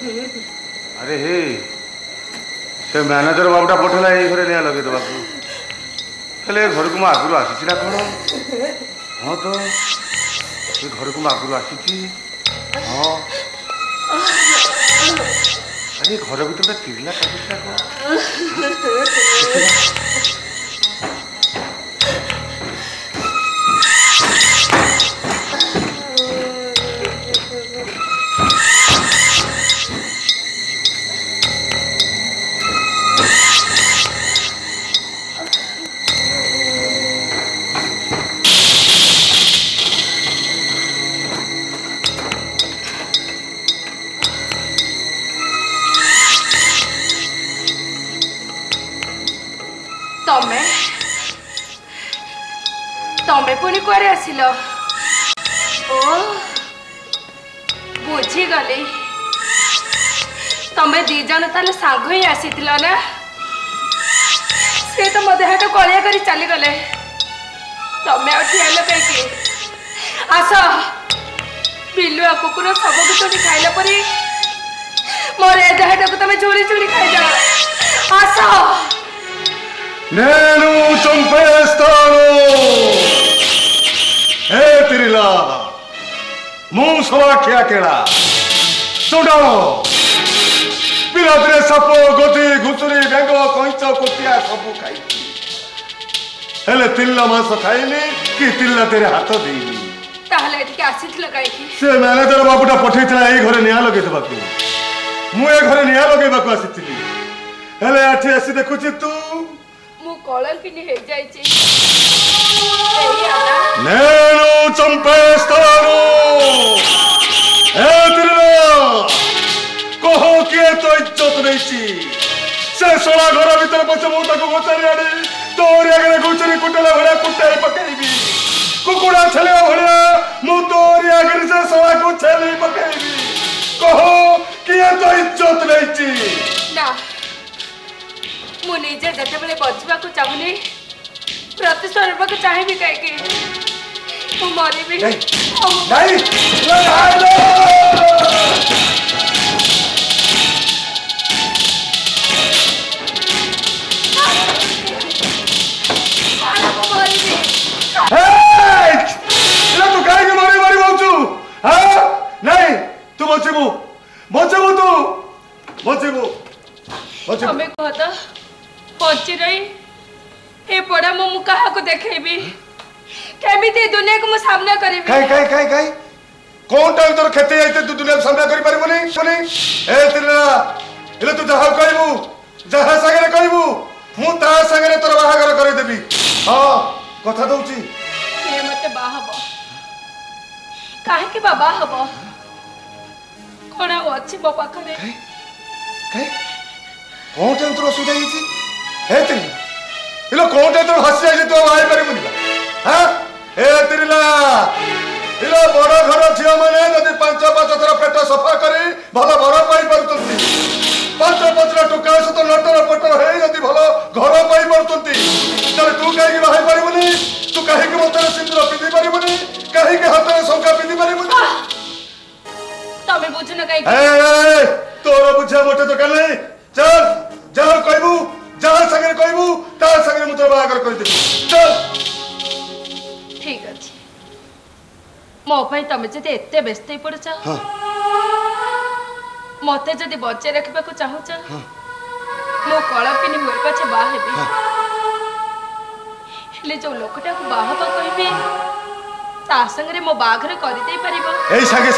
अरे हे से मैनेजर बाबूटा पठेला ये घरे निया लगे देवा हेले घर को आगुरी आसी ना कौन हाँ तो ये घर को आगुरी आसी हाँ अरे घर भर तिरला काटुला कौन पुणी कुआरे आसिल ओ बुझी गली तमें दी जन ताले सांग ही आसी ना से तो मो देह कलिया कर चली गले तमें ठियाल कहीं आस बिलुआ कुकुर सब किसी खाइला परी मोर ए देहटा को तमें चूरी चूरी खाई आस नेनु चंपेस्तानो हे तिरिला मुंह सवाख्या केड़ा सुनो पिरातरे सप गोती घुसुरी बेंग कंच कोटिया सब खाई हेले तिल्ला मांस खाइनी कि तिल्ला तेरे हाथ देनी ताहले एठी आसीथिल काई की से मैनेजर बाबूटा पठेइतला एई घरे निया लगे देबाकू मु ए घरे निया लगेबाकू आसीथिली हेले आठी आसी देखुची तू मु कलंकिनी हे जाईची एई आला नेनु चंपेस्तानो ए तिरिला कहो किए तो इज्जत नहींची से सोला घर भीतर पछे मु ताको गोचारी आडी तोरी आगे गोचरी कुटला भरा कुटाई पकाईबी कुकुड़ा छले भरा मु तोरी आगे से सोला को छले पकाईबी कहो किए तो इज्जत नहींची ना मु निजे जते बेले बचबा को चाहुनी प्रतिशोध लेबा को चाहेबी काहे की मु मरिबी नहीं तू कहीं मारी मारी बोलू हाँ नहीं तू बचेबू बचेबू तू बचेबू हमें कहता बची रही ए पड़ा मु कहा को देखेबी केमिति दुनिया को मु सामना करिबी काई कौन टाइम तोर खेते आइते तू दुनिया सामना करि परबनी ए तिरला इले तू जहा कहबू जहा संगे कहबू मु ता संगे तोर बाहागर करि देबी हां कथा दउची के मते बाहब काहे के बाबा हबो कोना अछि बो पाखरे काई कौन टाइम तोर सुधा हिची ए तिरला इलो कौन टाइम तोर हसी आइ तो आई परबनी हां ए तिरला इलो बड़ घर झियो माने जदि पांच पांच थरा पेट सफा करी भलो घर पाई परतुंती पांच पांच टुका सत लटर पटर हे जदि भलो घर पाई परतुंती तले तू काहे की बाहाई परबनी तू काहे की मतरे सिंदूर पिंदी परबनी काहे की हाथ में शंका पिंदी परबनी तमे बुझन काहे ए तोर बुझा मोटे तो कले चल जा कहबू जा संगे कहबू ता संगे मु तो बाहागर कर देबी चल ठीक अछि मो भाई तमे जदि एते व्यस्त ही पड़छ हां मते जदि बच्चे रखबा को चाहूछ हां मो कलपिनी मोर पाछे बा हेबी हेले जो लोकटा को बाहबा कहबे ता संगे मो बाघर करि दे परिबो ए संगे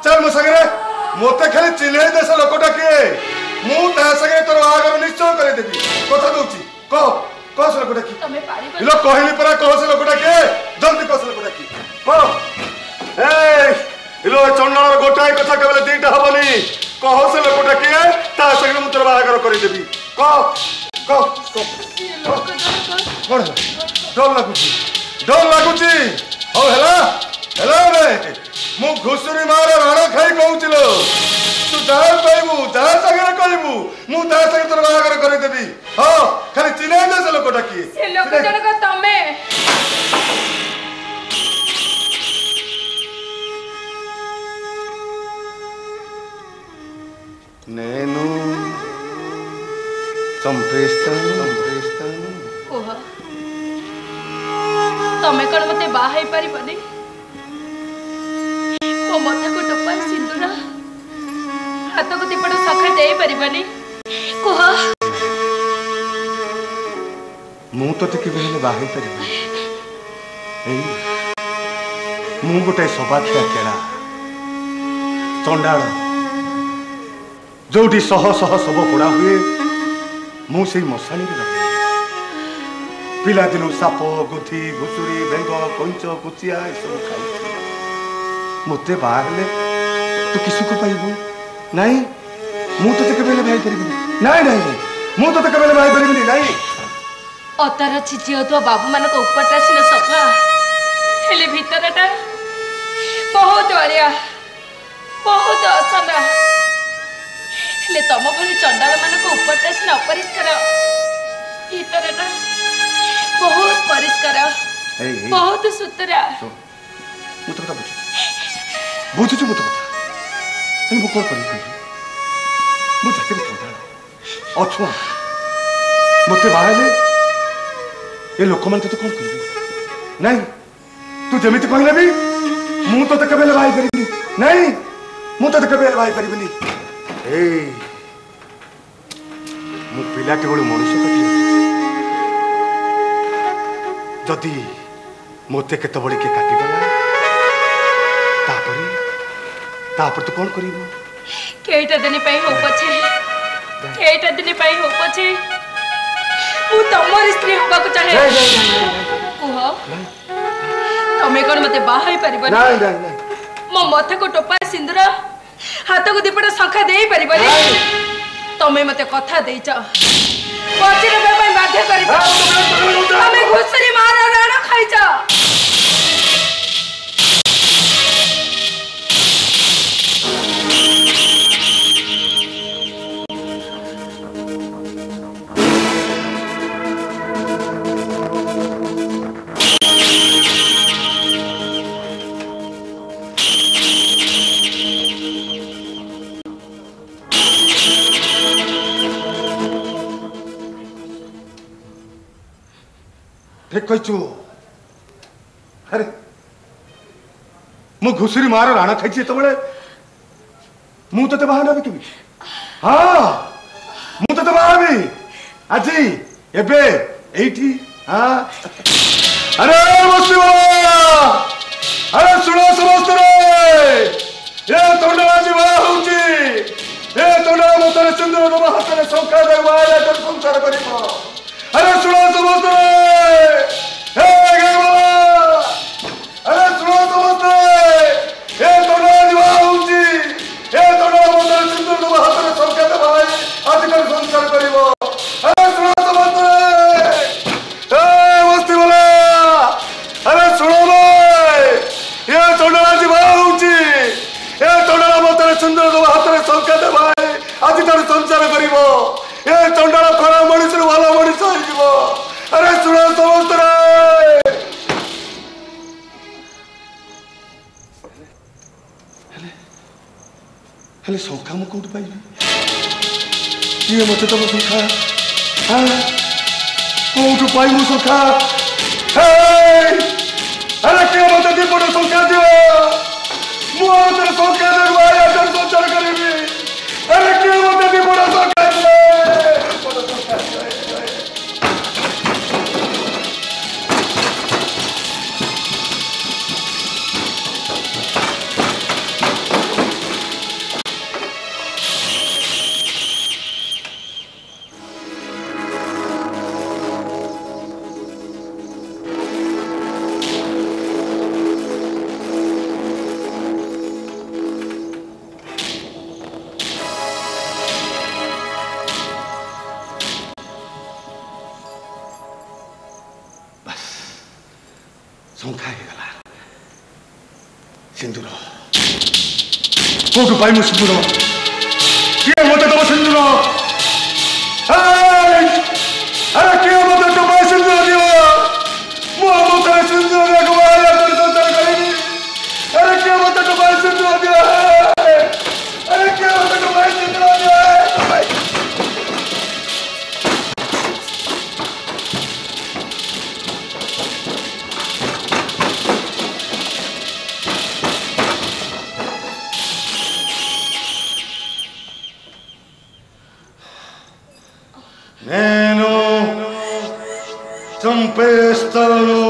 चल मो संगे मोते खाली चिन्हे देस लोकटा के मु ता संगे तोर बाघर निश्चय करे देबी कथा दउची कह से लोकटा की तमे पारिबो इलो कहली परा कह से लोकटा के जल्दी कह से लोकटा की कह ए इलो चंडन गोटाई कथा केवल दीटा हबनी कह से लोकटा के ता संगे मु तोर बाघर करि देबी कह डर लागुची हो हेला रे मु घुसुरी मार राणा खाई कहूचिलो तू जहा कहबू जहा संगे कहबू मु ता संगे तोर बाहागर करि देबी हां खाली चिन्हे दे से लोकटा की से लोक जनक तमे कुह तमे कौन मत बाहर पारबनी मो मथा को टोपा सिंदूर हाथ को दीपट सखा दे पारबनी कुह मु तो केबे बाहर पारि मु गोटे सबाखिया केड़ा चंडाल जोटी शह शह सब पोड़ा हुए मुझे मशाणी पिला दिन साप गुंथी घुषुरी बेंग कंच कुचिया सब खाऊ मत बाहर तू किसको पाइबू नाई मुझे केबे भाई पारि नाई नाई मुझे केबे भाई पारि नाई अतार छिची हो बाबू मान उपरटा सिना सफा हेले भीतरटा बहुत अलिया बहुत असना हेले तम भली चंडाल मान उपरटा सिना अपरिष्कार भीतरटा बहुत परिष्कार बहुत सुतरा मुझे कथा बुझुछु बुझुछु कथा मु कौन करी मु जाके चंडाल अछुआ मत बाहर ये लोक मान तो कौन कर नहीं तू जमी कहले भी मु तो केबे भाई पारि नहीं मु तो केबे भाई पारि ए मु पिलाटे बड़ मनुष्य कटी जदि मत केत बड़े किए काटिगला तू कौन कर केटा दिन हो पछे केटा दिन हो पछे मु तमर स्त्री होबा को चाहे कुह तमे कोन मते बाहाई परिबनी नहीं नहीं नहीं मो मथा को टोपा सिंदूर हाथ को दीपट सखा दे परिबनी तमे मते कथा देइछ बची रे पे बाध्य करिछ तमे घुसरी मार राण खाइछ कहचु अरे मु घुसरी मार राणा खाई ये मु तो बाहर नबी केमी हाँ मु तो बाहर आज एबे एठी हाँ अरे मुस्लिम अरे सुनो समस्त ये तोड़ा आज बाहर होची ये तोड़ा मोतरे सिंदूर दबा हाथ में सौखा दे वाया कर संसार करिबो अरे सुनो समस्त अरे सुनो समस्त ये तोड़ा आज बाहर होची ये तोड़ा मोतरे सिंदूर दबा हाथ में सौखा दे वाया आज कर संसार करिबो अरे सुनो समस्त मस्ती बोला अरे सुनो ये तोड़ा आज बाहर होची ये तोड़ा मोतरे सिंदूर दबा हाथ में सौखा दे वाया आज कर संसार करिबो ये चंडाल खरा मनुष्य भल मनुष्य हो अरे सुनो समस्त हेले शंखा मु कौट पाइबी किए मत तम शंखा हाँ कौट पाइबू शंखा अरे किए मत दीपट शंखा दियो मुझे शंखा दे संचार करी अरे किए मत दीपट शंखा दियो शंखा गला सिंदूर कौटू पाइमु सिंदूर किए मत दब सिंदूर अरे किए मत दब सिंदूर दियो मु मत सिंदूर गवाया कर संसार करी अरे किए मत दब सिंदूर दियो अरे किए मत दब सिंदूर दियो ଚମ୍ପେସ୍ତନୁ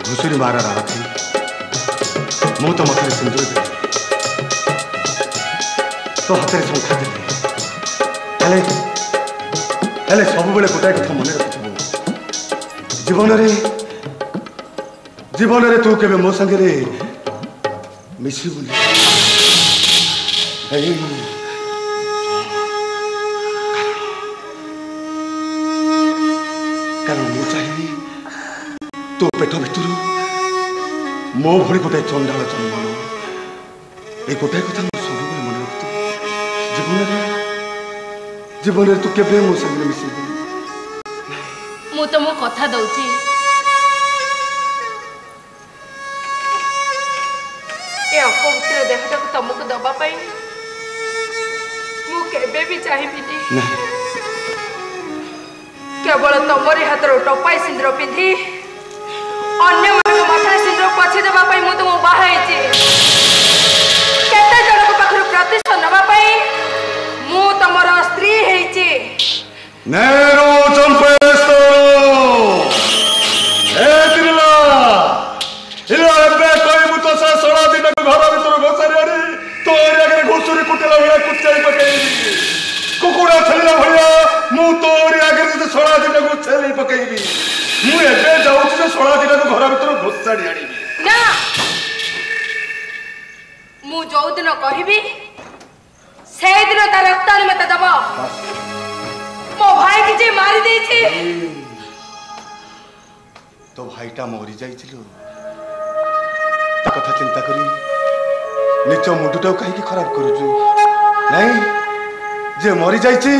घुसुरी मारा राथी मु तो मथे सिंदूर दे तो हाथ में शंखा देते सब बेले गोटाए कथा मन रखिथबु जीवन रे तू केबे मो संगे रे मिसिबुनी कारण मु चाहिए तो पेट भितर मो भली गोटे चंडाल जन्म ये गोटाए कथा सब मन रखु जीवन तू केबे मो संगे मिसिबु मु तो मो कथा दउची ए अपवित्र देहटा को तुमको दबा पाई मु केबे भी चाहिबिनी केवल तमरी हाथ टपाई सिंदूर पिंधि अन्य मथा सिंदूर पछे देवा पाई मु तुम बाहा केते जन पाखर प्रतिशत नवा पाई मु तमर स्त्री हेची नेरो चंपेस्तनू ए तिरला इला एबे कहबु तो सा 16 दिन घर भीतर घोसारी आनी तोरी आगे घुसुरी कुटेला भलिया कुचाई पकेइबी कुकुड़ा छलिला भलिया मु तोरी आगे 16 दिन को छेली पकेइबी मु एबे जाउछ 16 दिन को घर भीतर घोसारी आनीबी ना मु जो दिन कहबी से दिन तार रक्तान मत दब मो भाई की जे मारी देछि तो भाईटा मरी जाइछिलो ता कथा चिंता करी निज मुंडुटा कहीं खराब करूछु नहीं जे मरी जाइछि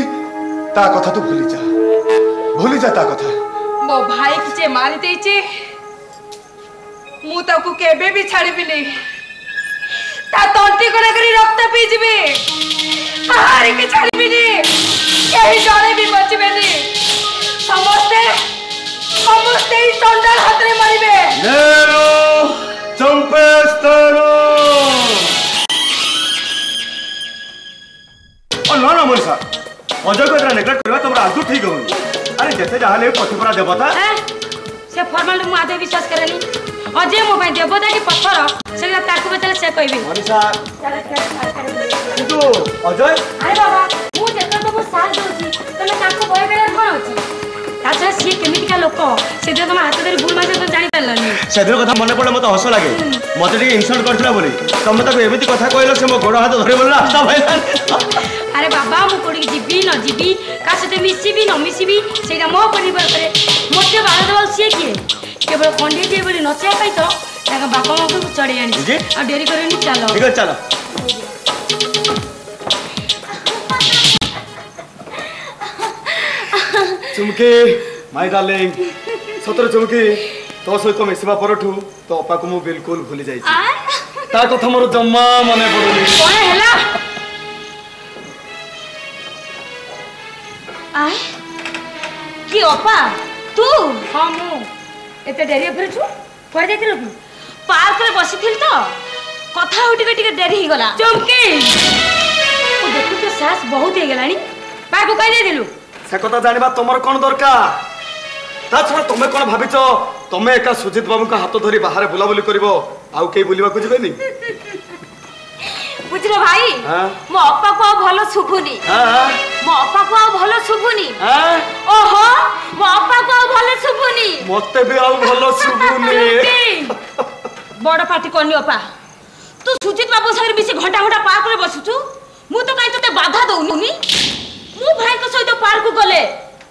ता कथा तो भूली जा ता कथा मो भाई की जे मारी देछि मु ताकू केबे भी छाड़बी नहीं ता तंटी कोना करी रक्त पी जिबे हारे के छाड़बी नहीं केही जणे भी बचबे नहीं समस्ते ही चंडाल हाथ रे मरिबे नेरो चंपेस्तनू ना ना मोर साहब अजय को इतना नेग्लेक्ट करबा तोरा आजू ठीक होनी अरे जते जाहले पतिपुरा देवता से फॉर्मल मु आधे विश्वास करेनी अजय मो भाई देवता की पत्थर से ताकू बचले से कहबी मनीषा तू अजय अरे बाबा मु देखन तो मो साथ दोची तने ताकू भय करे कोन अछि ताछा सी केमितिका लोक से तुम हाथ धरी भूल मासे तो जानि परलनी सेदिन कथा मन पड़े मत हस लगे मत टे इनसल्ट करथिला बोली तुम तक एमिति कथा कहलो से मो गोड़ हाथ धरे बोलला रास्ता भइला अरे बाबा मु कोडी जीबी न जीबी का से मिसिबी न मिसिबी सेटा मो परिवार करे मोटे बाळ देवल से किए केवल पंडित जी बोली नचिया पाई तो ताका बापा मां को चढ़े आनी आ डेरी करनी चलो ठीक है चलो चुमकी माय डार्लिंग सतर चुमकी तो सहित मिसवा परठू तो अपा को मु बिल्कुल भूली जाई ता कथा मोर जम्मा मने पड़ुनी कोन हैला आय की अपा तू हां मु एते डेरी फेर छु पर देखिलो की पार्क रे बसिथिल तो कथा उठी के डेरी ही गला चुमकी ओ देखु तो सास बहुत हे गलानी पार्क को कह दे दिलु से कथा जानिबा तमर कोन दरकार ता छोड़ तुमे कोन भाबिचो तमे एका सुजित बाबू का हाथ धरी बाहर बुलाबुली करबो आउ के बुलिबा को जिबेनी बुझलो भाई हां मो अपा को भलो सुभुनी हां मो अपा को भलो सुभुनी हां ओहो मो अपा को भलो सुभुनी मते भी आउ भलो सुबुनी बड़ पार्टी कोनी अपा तू सुजित बाबू संगे बिसी घंटा घंटा पार्क रे बसुछु मु तो काई तते बाधा दउनी मु भाई को सहित पार्क गले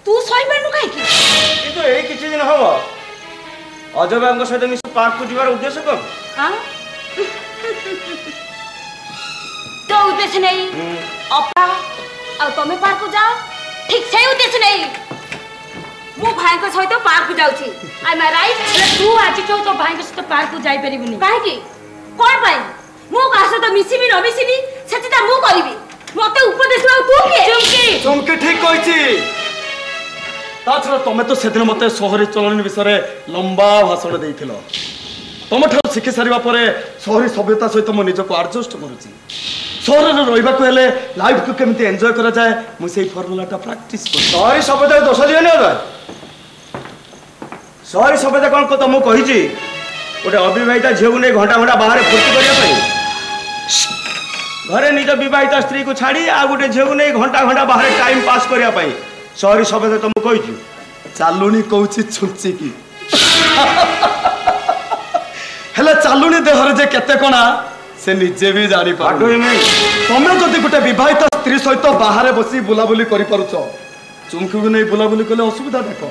तू सही पेनु काई की ये तो ए किछि दिन हो अजय बाबू सहित मिस पार्क को जीवार उद्देश्य कौन? तो उद्देश्य नहीं अपा और तुम पार्क को जाओ ठीक से उद्देश्य नहीं मु भाई को सहित पार्क को जाउची आई एम राइट तू आज तो भाई के सहित पार्क को जाई परिबुनी काहे की कोन पाई मु का सहित मिसिबी न मिसिबी सेटा मु करबी मते उपदेश लाउ तू के चुमकी ठीक कहिची ताछरा तमे तो सेदिन मते शहरी चलन विषय लंबा भाषण देइथिलो तम ठार शिखि सारिबा परे शहरी सभ्यता सहित मो निजको एडजस्ट करूची शहर रे रहिबा को हेले लाइफ को केमती एन्जॉय करा जाए मु सेही फार्मूलाटा प्रैक्टिस कर शहरी सभ्यता दोष दियनी अजय शहरी सभ्यता कौन को तुमको कही गोटे अविवाहिता झील नहीं घंटा घंटा बाहर फुर्ती करने घरे निज विवाहित स्त्री को छाड़ी आ गोटे झील नहीं घंटा घंटा बाहर टाइम पास करने शहरी सभ्यता तुमको कही चालुनी कहूची छुची की हेला चालुनी देहर जे केते कोना से निजे भी जानी पारो तमे जदि गोटे विवाहित स्त्री सहित बाहर बसी बुलाबुली करि पारुछ चुमकी को नहीं बुलाबुली कले असुविधा देख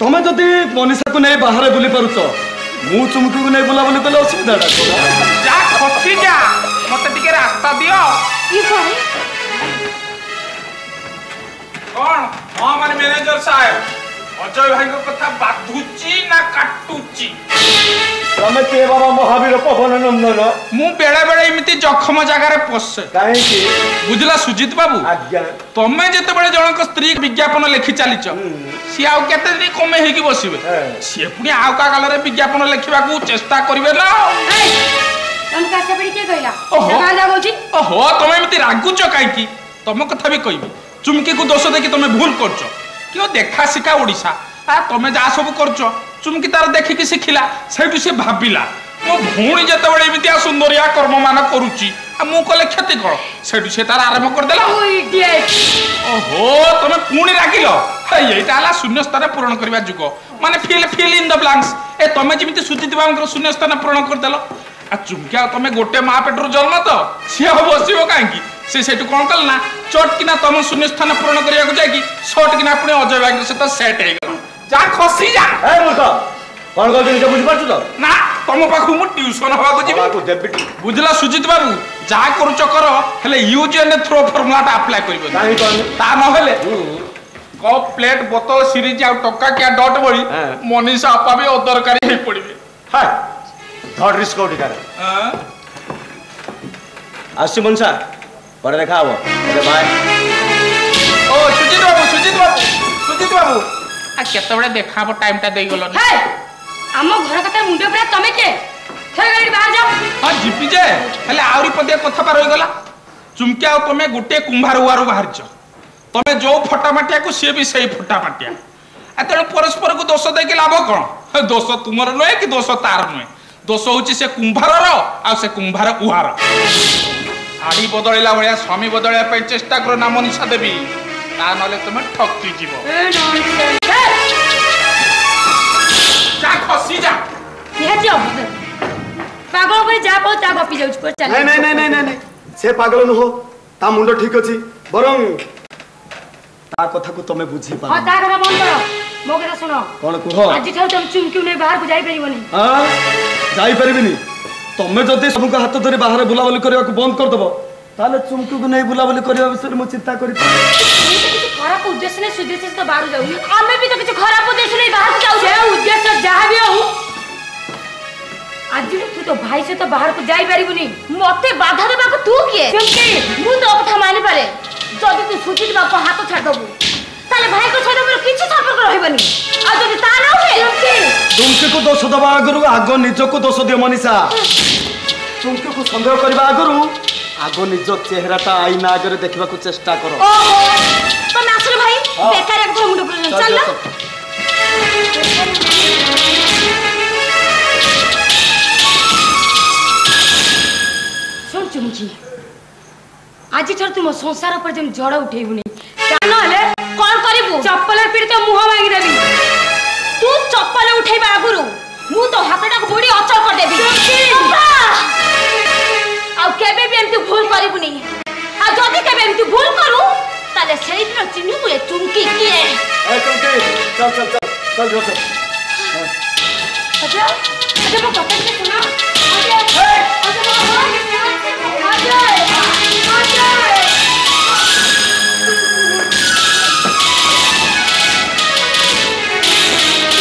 तमे जदि मनीषा को नहीं बाहर बुली पारुछ मु चुमकी को नहीं बुलाबुली कले असुविधा देख जा खसी जा मते टिके रास्ता दियो ई करे कौन हां माने मैनेजर साहब अजय भाई को कथा बाधुची ना काटुची तमे के बाबा महावीर पवन नंदन मु बेड़ा बेड़ा इमिति जखम जगार पसे काहे की बुझला सुजित बाबू आज्ञा तमे जते बड़े जनक स्त्री विज्ञापन लिखि चालिच सी आउ केते दिन कमे हे की बसिबे सी पुनी आउ का काल रे विज्ञापन लिखिबा को चेष्टा करिवे ना तम का से बड़ी के कहला ओहो। कहां लागोची ओहो तमे इमिति रागुच काई की तम कथा भी कहबी चुमकी को दोष देखि तमे भूल करछ क्यों देखा शिखा ओडिसा आ तमे जा सब करछ चुमकी तार देखि कि शिखिला सेठु से भाबिला मो भूणी जते बड़े इमितिया सुंदरिया कर्म मान करूची आ मु कले क्षति कर सेठु से तार आरंभ कर देला ओ इडियट ओहो तमे पुणी रागिलो एटा हला शून्य स्थान पूर्ण करबा जुग माने फिल इन द ब्लैंक्स ए तमे जिमिति सुचित बांकर शून्य स्थान पूर्ण कर देलो आ चुमकिया तमे गोटे मा पेटरो जन्म तो से बसिबो कांकी से सेटु कोन कल ना चोट किना तम शून्य स्थान पूर्ण करिया को जाकी शॉर्ट किना पुणी अजय भाई से तो सेट हे गलो जा खसी जा ए मूर्ख कौन कहते निजे बुझी पारछु तो ना तम पाखु मु ट्यूशन हवा को जीबी को देबी बुझला सुजित बाबू जा करूच कर हेले यूज एंड थ्रो फार्मूला टा अप्लाई करबो नाही कहनी ता न हेले कप प्लेट बोतल सीरीज आ टक्का क्या डॉट बड़ी मनीषा आपा भी अदरकारी हे पड़िबे हाय थर्ड रिस्क उठी करे हां आसी मनसा पर देखा हबो ओके बाय ओ सुजित बाबू आ केते बड़े देखाबो टाइम टा देई गलो हे हम घर कथा मुंडे पर तमे के छे गाड़ी बाहर जाओ हां जीपी जे हेले आउरी पदे कथा पर होई गला चुमकिया तमे गुटे कुंभार उवारो बाहर छ तमे जो फटा माटिया को से भी सही फटा माटिया आ तेरे परस्पर को दोष दे के लाभ कोन दोष तुमर नय कि दोष तार नय दोष होची से कुंभारर आ से कुंभार उहार आड़ी बदलैला भलिया स्वामी बदलैया पे चेष्टा करो ना मनीषा देवी ता नले तुम ठकी जीवो ए नॉनसेंस जा खसी जा निहाती अबुद पागल पर जा पो ता गपी जाउछ पर चल नहीं से पागल न हो ता मुंडो ठीक अछि बरं ता कथा को तमे बुझी पा हां ता कथा बंद करो मो कथा सुनो कोन कुहो आज ठाउ तुम चुमकी नै बाहर को जाई परिबनी हां जाई परिबिनी तमे जदि सबको हाथ धरि बाहर बुलाबुली करबा को बंद कर दबो ताले चुमकी को नहीं बुलाबुली करबा विषय मु चिंता करी खराब उद्देश्य ने सुदेश से तो बाहर जाऊ हमें भी तो कुछ खराब उद्देश्य नहीं बाहर जाऊ जे उद्देश्य जहां भी हो आज तू तो भाई से तो बाहर को जाई परिबनी मते बाधा देबा को तू किए चुमकी मु तो कथा मानि पारे जदि तू सुचित बाप हाथ छाड़ दबु ताले भाई को सहित मोर किछि संपर्क रहबनी आ जदि ता न होए चुमकी को दोष दबा आगरु आगो निजको दोष दियो मनीषा चुमकी को संदेह करबा आगरु आगो निज चेहराटा आईना आगे देखबा को चेष्टा करो ओहो तो नासर भाई बेकार एक मुंड पर चल सुन चुमकी आज छोड़ तुम संसार पर जम जड़ उठेबुनी जानो हले कौन करिबु चप्पल पीड़ तो मुंह मांगी देबी तू चप्पल उठेबा आगुरु मु तो हाथटा को बड़ी अचल कर देबी आ केबे भी एमती भूल करिबुनी आ जदी केबे एमती भूल करू ताले सेही दिन चिन्हु ए चुमकी किए ए चुमकी चल अजय अजय वो कपड़े से सुना अजय अजय वो अजय अजय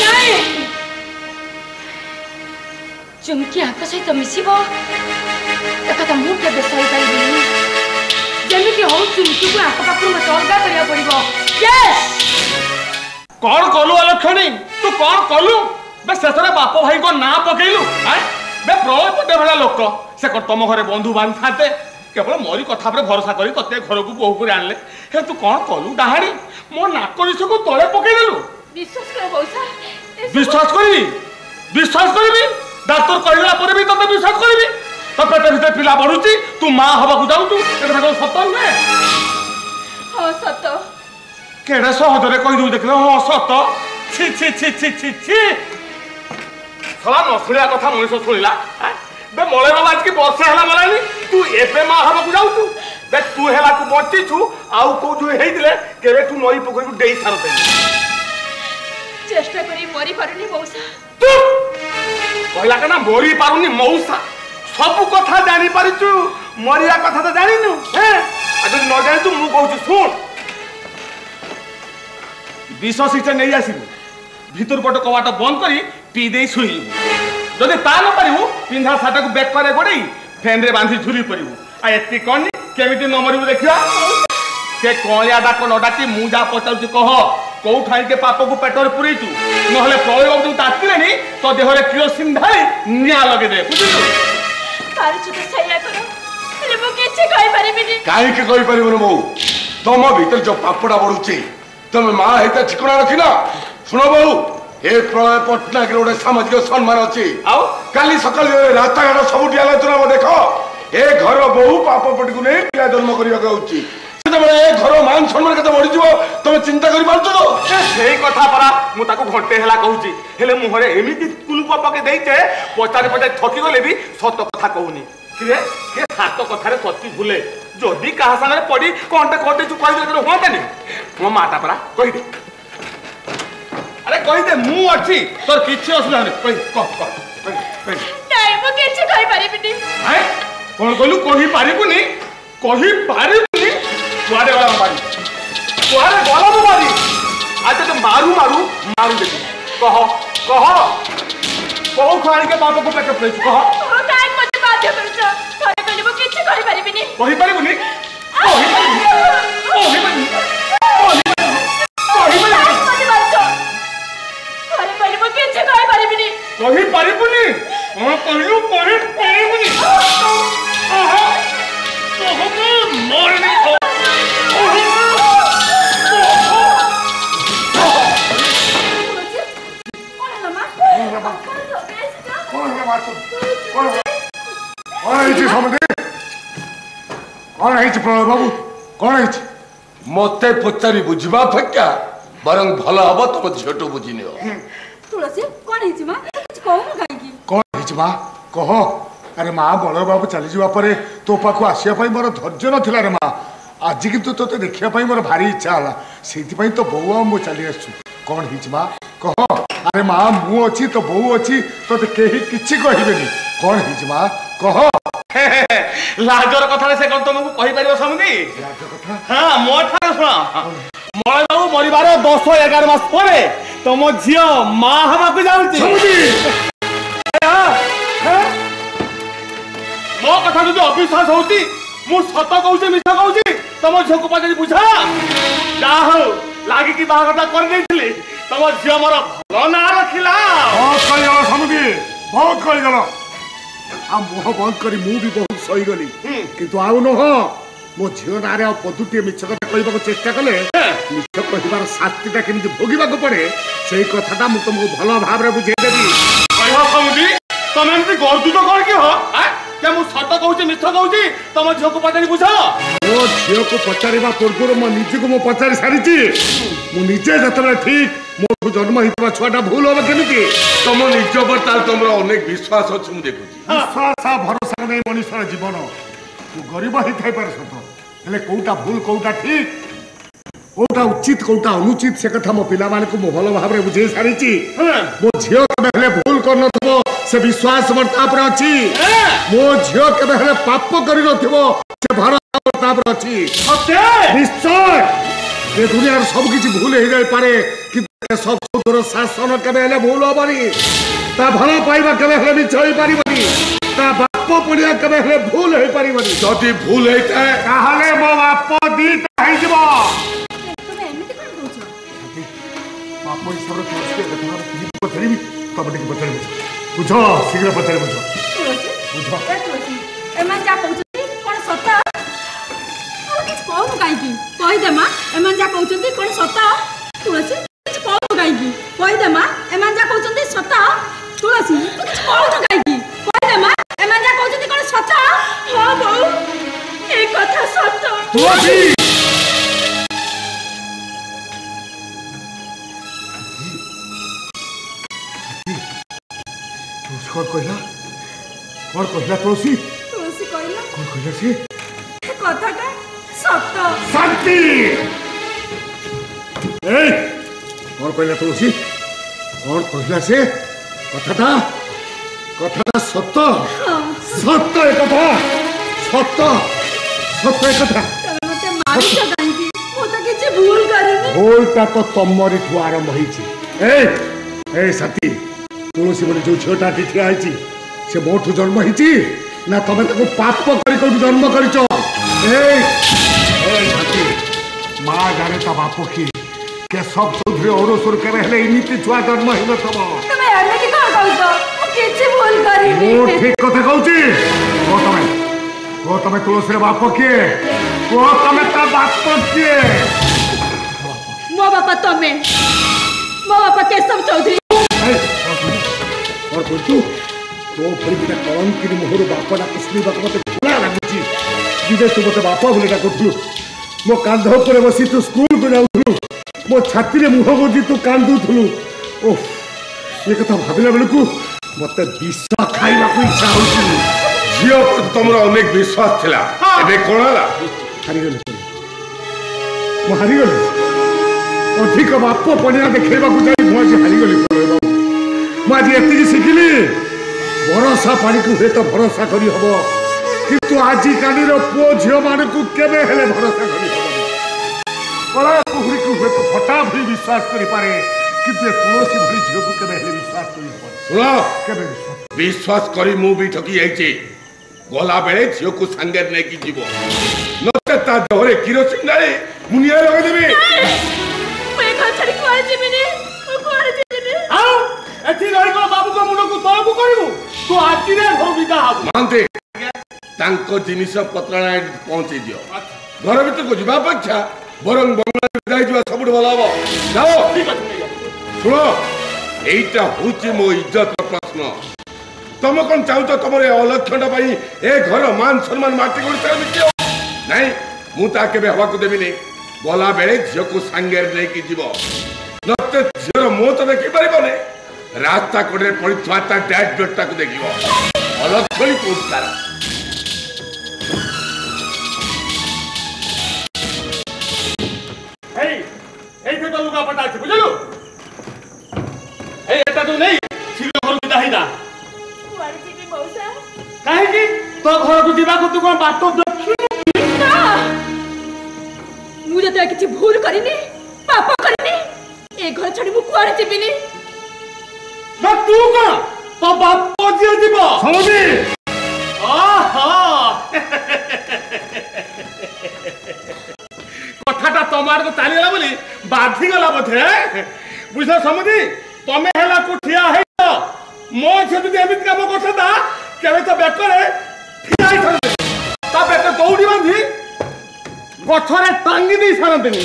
नहीं चुमकी आंख सहित मिसिबो एकथा मु केबे सही पाइबिनी जेमिति हो चुमकी को आंख पाखरु मते अलगा करिया पड़िबो यस कौन कलु अलक्षणी तू कौन कलु बे शेषरे बाप भाई को ना पकेलु बे प्रलय पटे भला लोक से तुम घरे बंधु बांध थाते केवल मोरी कथा पर भरोसा करी तते घर को बोहू कर आनले हे तू कौन कलु डाहाड़ी मो नाक निश को तले पके देलु विश्वास कर बौसा विश्वास करबी डाक्टर कहला पर भी तते विश्वास करबी तो पेट भीतर पिला बढ़ुची तू मां हबा को जाऊ तू एटा को सत्य नुहे हां सत केडे सहजरे कहि दउ देखले हां सत्य छी छी छी छी छी छी सला न सुनिया कथा मनुष्य सुनिला बे मले बाबा आज की वर्षे हला मलानी तू एबे मां हबा को जाऊ तू बे तू हेला को बच्ची छु आउ को जो हेइदिले केबे तू नई पोखरी को देई सारते चेष्टा करी मरी पारुनी मौसा तू कहला कना मरी पारुनी मौसा सब कथा जानी पारिचु मरिया कथा तो जानिनु हैं आज न जानि तू मु कहू सुन विष शिक्षा नहीं आसबू भीतर पट कवाट बंद करी पी दे शुई जदि ता न पारिबू पिंधा साटा को बैक करे गोड़ी फैन रे बांधी झुरी परिबू आ एति कनी केमिति न मरिबू देखिया से कोलिया डाक न डाकी मु जा पचाउची कह को ठाई के पाप को पेटर पुरी तू नहले प्रयोग तू तातिलेनी तो देह रे किरोसिन ढाई निया लगे दे बुझिलु पारिछु तो सैया करो हेले मु किछि कहि परिबिनी काहे के कहि परिबो मो तम भीतर जो पापड़ा बढुची तमे मां हेता ठिकाना रखिना सुनो बहु ए प्रलय पटना के रोडे सामाजिक सम्मान अछि आउ काली सकाल रास्ता घाट सब डियाला तुरा देखो ए घर बहु पाप पट को नै पिला जन्म करिया गउची ए घर मान सम्मान कते बढ़ी जीवो तमे चिंता करि पारछो तो सेही कथा परा मु ताको घंटे हला कहूची हेले मुहरे एमिति कुलुप पके देइचे पचारे पचारे थकी गले भी सत कथा कहूनी किरे के सात कथारे सत्य भूले जदि कहा संगे पड़ी कोनटे कोटे चु कहि दे होतानी मो माता परा कहि दे अरे कहि दे मु अछि तोर किछि असुविधा नै कहि नहीं मु किछि कहि परिबिनी हैं कोन कहलु कहि पारिबुनी कुआरे वाला बारी आज तो मारू दे कह खाने के बाप को पेट पड़े कह ओ काहे मते बाध्य करछ थरे कहली मु किछि कहि परिबिनी कहि पारिबुनी कहि पारिबुनी कोन कहलु कहि पारिबुनी मोर नहीं हो कौन है प्रलय बाबू कौन है मते पचारि बुझवा फक्का बरं भल हम तुम झीटू बुझी नियो तुलसी कौन है मां कुछ कहू काई की कौन है मां कह अरे माँ बलय बाबू चली जावा परे तो पाखु आसिया पई मोर धैर्य नथिला रे माँ आज किंतु तोते देखिया पई मोर भारी इच्छा हला सेति पई तो बौ आ मु चली आसु कौन हिच माँ कह अरे माँ मु अछि तो बौ अछि तोते केही किछि कहिबेनी कौन हिच माँ कह लाजर कथा से कोन तुमको कहि परिबो समुदी लाज कथा हां मो ठारे सुना मळे बाबू मरिबार 10 11 मास परे तम झियो मां हवा को जाउची समुदी मो कथा जो अविश्वास होती मु सत कहूची मिछ कहूची तम झियो को पजरी बुझा जा हो लागी की बागटा कर देथिली तम झियो मोर भलो ना रखिला बहुत कहि गलो समुदी बहुत कहि गलो आ मुह बंद करी मु भी बहुत सही गली किंतु आउ न हो मो झियो नारे आ पदुटी मिछ कथा कहबा को चेष्टा कले मिछ कहबार शास्तिटा केमिति भोगिबा को पड़े सेही कथाटा मु तुमको भलो भाव रे बुझे देबी कहियो समुदी तमे एमती गर्दुत कर के हो के मु सत कहूची मिछ कहूची तम झियो को पजरी बुझा मो झियो को पचारिबा पूर्व मो निजे को मो पचारि सारिची मु निजे जतबे ठीक मोठू जन्म हितबा छुआटा भूल होबा केमिति तुम निज पर ताल तुमरो अनेक विश्वास अछि मु देखुची विश्वास आ भरोसा नै मनुष्यर जीवन तू गरीब हि थाई पार सत हेले कोउटा भूल कोउटा ठीक कोटा उचित कोटा अनुचित से कथा मो पिला माने को मो भलो भाबरे बुझे सारिची मो झियो के बेले भूल कर नथबो से विश्वास मरता पर अछि मो झियो के बेले पाप करि नथबो से भरोसा मरता पर अछि सत्य निश्चय ए दुनिया रे सब किछि भूल हे जाय पारे कि सब सुदर शासन के बेले भूल होबनी ता भलो पाइबा के बेले भी चई पारिबनी ता बाप पुलिया के बेले भूल हे पारिबनी जति भूल हेता ताहाले मो बाप दीता हे जबो आप हिसाब से तुलसी के कथा पचरी तब टिक पचरी बुझो शीघ्र पचरी बुझो बुझो ए तुलसी एमान जा कहउछती कोन सत्ता किछ कहू काई की कहि दे मां एमान जा कहउछती कोन सत्ता तुलसी किछ कहू काई की कहि दे मां एमान जा कहउछती सत्ता तुलसी तू किछ कहू काई की कहि दे मां एमान जा कहउछती कोन सत्ता हां बहु ए कथा सत्ता तुलसी कौन कहला तुलसी तुलसी कहला कौन कहला से कथा का सत्य शांति ए कौन कहला तुलसी कौन कहला से कथाटा सत्य सत्य एक कथा सत्य सत्य एक कथा मते मारिछ काई की ओ त किछ भूल करिनी भूलटा तो तमरी ठु आरंभ होईची ए साथी तुलसी बोले जो छोटा ठिया है से मोठू जन्म होती ना तमें ताको पाप कर जन्म कर माँ जाने ता बाप की के सब चौधरी और सुर के रहले इनिति छुआ जन्म हिन तब तमे एमे की कह कहउछो ओ किछ भूल करिनी ओ ठीक कथा कहउची को तमे तुलसी रे बाप के को तमे ता बाप के मो बापा केशव चौधरी और तू तो फिर भी कलंकिनी मोहर बापा ना कुसली बाप मते भुला लागुची जिदे तू मते बापा बोले डाकुथलु मो कांध ऊपर बसी तू स्कूल को जाउथलु मो छाती रे मुह गोदी तू कांदुथलु ओह ये कथा भाबिला बेलकू मते विश्वास खाइबा को इच्छा होची झियो पर तमरा अनेक विश्वास थिला एबे कोन हला हारि गेल मो हारि गेल अधिक बाप पणिया देखैबा को जाई मो जे हारि गेल माजी एति शिखिली भरोसा पानी को हे तो भरोसा करी हबो किंतु आजी काली रो पो झियो माने को केबे हेले भरोसा करी हबो कला कुहरी को हे तो फटा भी विश्वास करी पारे किंतु ए तुलसी भली झियो को केबे हेले विश्वास करी हबो सुनो केबे विश्वास करी मु भी ठकी आइची गोला बेले झियो को संगे नै की जीवो नते ता दोरे किरोसिन डाले मुनिया लगे देबे मैं घर छड़ी को आ जेबेनी ओ को आ जेबेनी आओ एथि रही को बाबू को मुंड को तळ को करिवु तो आती रे घर विदा हबो मानते तांको जिनिस पत्राणा पहुंचे दियो घर भीतर को जीवा अपेक्षा बरंग बंगला जाई जीवा सब भलो हबो जाओ ठीक अछि सुनो एइटा होची मो इज्जत रो प्रश्न तुम कोन चाहू तो तमरे अलक्षण पई ए घर मान सम्मान माटी कोन चाह मिटियो नहीं मु ता केबे हवा को देबी नहीं गला बेले झियो को संगेर नै की जीवो नते झियो मो तो देखि परिबो ने रास्ता कोडे पड़ी छाता डैड डोटा को देखियो अलक्षणी पुरस्कार ए तो लुगा पटा अछि बुझलु ए एटा तो नहीं शीघ्र घर विदा हिदा कुआरे जेबी मौसा काहे की तो घर को दिबा को तू कोन बात देखि ना मु जते किछ भूल करिनी पाप करिनी ए घर छड़ी मु कुआरे जेबिनी ना तू कोन तो बाप जे दिबो समझी आहा कथाटा तमार को ताली गला बोली बाधी गला बथे बुझला समझी तमे हेला कुठिया है तो मो जदी एमित काम करता केबे तो बेकरे ठियाई थले ता बेकर दौड़ी बांधी गछरे टांगी दी सारंतनी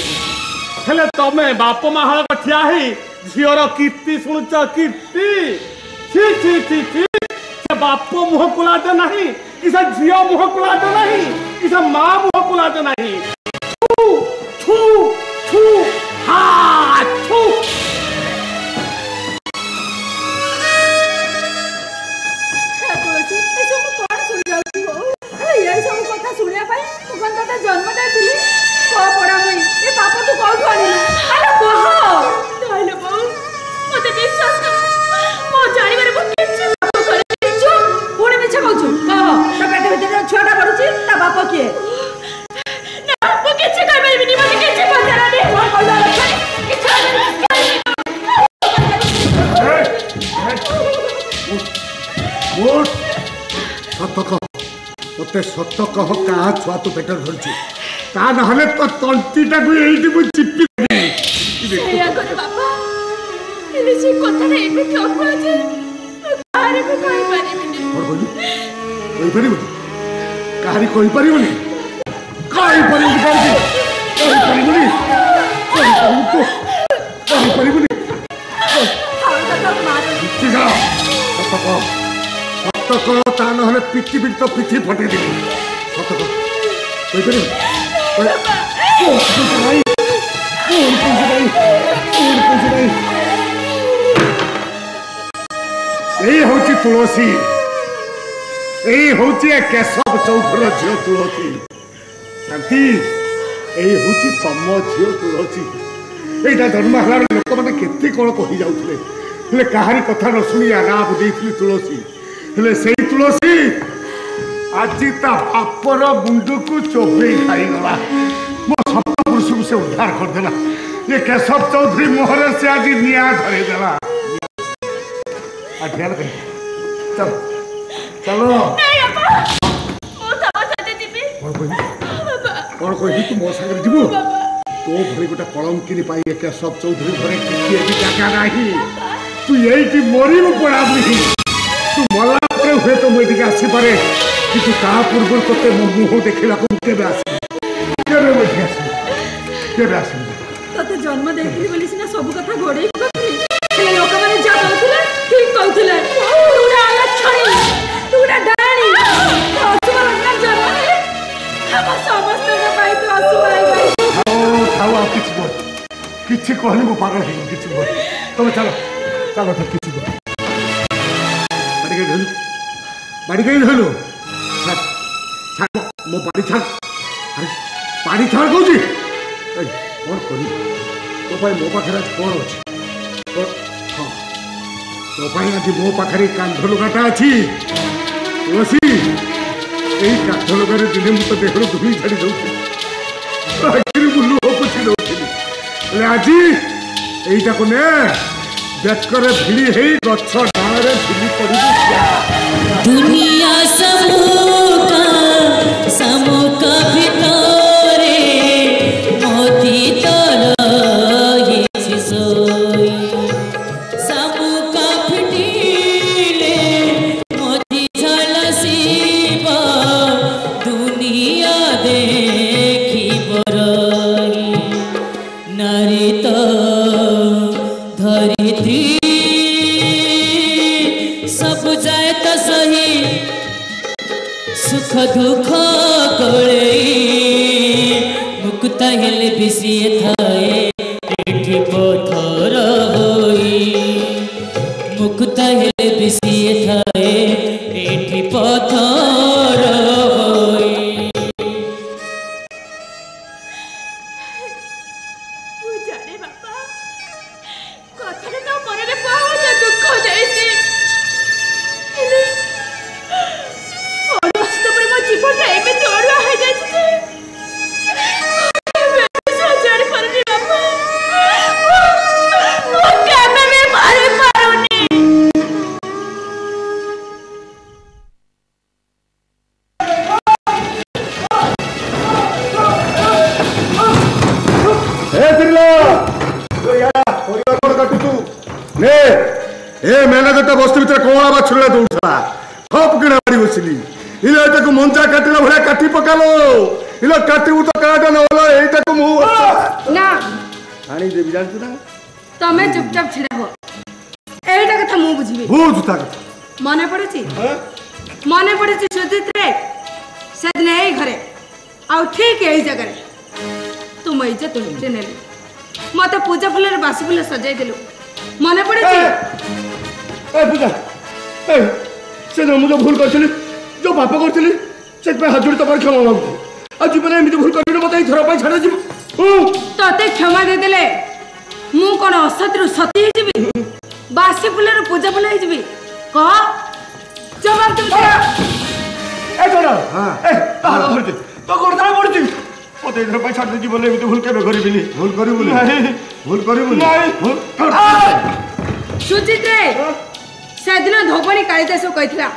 हेले तमे बाप माहल कठिया है झियर कीर्ति सुनच कीर्ति छी छी छी छी से बाप मुह कुलाते नहीं किसा झियो मुह कुलाते नहीं किसा मां मुह कुलाते नहीं थू थू थू हा थू तुलसी ए सब कोन सुन जाउती हो ए सब कथा सुनिया पाई तू कोन तते जन्म देतिली को पड़ा मई ए बाप तू कहू मते सत कह कहाँ छुआ तू पेटर धरछु ता नहले तो तंतीटा को एइटी मु चिप्पी ସେଇଆ କରେ ବାପା ହେଲେ ସେ କଥାଟା ଏମିତି ଅକୁଳ ଯେ କାହାରିକୁ କହିପାରିବିନି कहि परिबनी काहारी कहि परिबनी कहि परिबनी कहि परिबनी कहि परिबनी सत कह ता नहले पिटी पिटी तो पिठी फटे देबी सत कह कहि परिबनी तुलसी यही हूँ केशव चौधर झील तुलसी शांति यही हूँ तम झील तुलसी यहाँ जन्म है लोक मैंने केते कौन कही जाऊे कहारी कथा न शुणी आगाप देती तुलसी हेले से तुलसी आज ता बापर मुंड को चोबे खाईगला मो सप्तपुरुष को से उद्धार करदेला ये केशव चौधरी मोहर से आज निया धरेदेला चल चलो कौन कह तू मो सागर जीवु तो भरी गोटे कलंकिनी पाई केशव चौधरी घरे टिके भी जगह नहीं तू यही मरबू पड़ा तू मला हुए तो मुझे आसी पारे कि ता पूर्व ते मो मुह देखला तते जन्म देखली बोली सिना सब कथा घोड़े पकड़ली लोक माने जा कहथिले ठीक कहथिले तूड़ा लक्षणी तूड़ा डाणी असुर लग्न जन्म है हम समस्त के पाई तो असुर आई खाओ किछि कहली मो पागल है किछि बोल तुम चलो चलो तो किछि बोल बाड़ी गई ढोलू छाड़ मो बाड़ी छाड़ अरे बाड़ी छाड़ कहूँ कौन करी तो भाई मो पाखे कौन अच्छे हाँ तो भाई आज मो पाखे कांध लुगाटा अच्छी तुलसी यही कांध लुगारे दिने मुझे देह धुई छाड़ी दूसरी बुलू हो कुछ दौली आज यहीटा को ने बेकर भिड़ी है गछ डाँरे भिड़ी पड़ी दुनिया समुका भितरे मोती तरही सोई समुका फिटिले मोती झलसिब दुनिया देखी बरही नारी तो धरित्री सब जाए तो सही सुख दुख कोले मुक्त हेले बिसिए थाए एठी पथर होई मुक्त हेले बिसिए थाए एठी पथर होई जाने बापा कथारे तो मन रे बहुत दुख जाईची जीवन एमती अड़ुआ हो जाए बस्तु भर कौन बाछुड़ा दौड़ा थप किଣା बाड़ी बसिली इला को मंचा काटिला भले काटी पकालो इला काटिबू तो काटा न होला एटा को मु ना पानी देबी जानछु ना तमे चुपचाप छिड़ा हो एटा कथा मु बुझिबे बुझ ता कथा मने पड़ेछि सुजित रे सेदिन एई घरे आ ठीक एई जगह रे तुम इज्जत लुटे नेले मते पूजा फुल रे बासी फुल सजाई देलु मने पड़ेछि ए पूजा ए से जो मुझे भूल करछली जो पाप करछली से पे हाथ जोड़ी तपर क्षमा मांगू आ जीवन में एमिति भूल करबे मते थोड़ा पाई छाड़ जीव तते क्षमा दे देले मु कोन असतरु सती हे जिबी बासी फुल रे पूजा फुल हे जिबी कह जवाब दे ए छोड़ा हां ए तारा भरती तो करता पड़ती मते थोड़ा पाई छाड़ जीवन में एमिति भूल केबे करबिनी भूल करिबुनी भूल करिबुनी नहीं सुजित रे सेदिन धोबणी कालिदास कहितला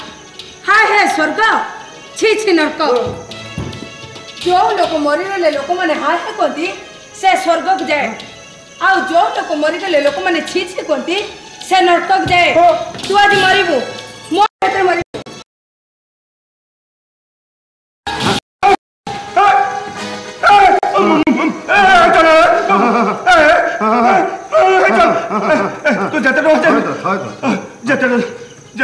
हाय हे स्वर्ग छी छी नरक जो लोक मरीगले लोक मैंने हाय कहती से स्वर्ग को जाए आ जो लोक मरीगले लोक मैंने छी छी कहती से नरक को जाए तू आज मरीबू मो क्षेत्र मरी तू जेते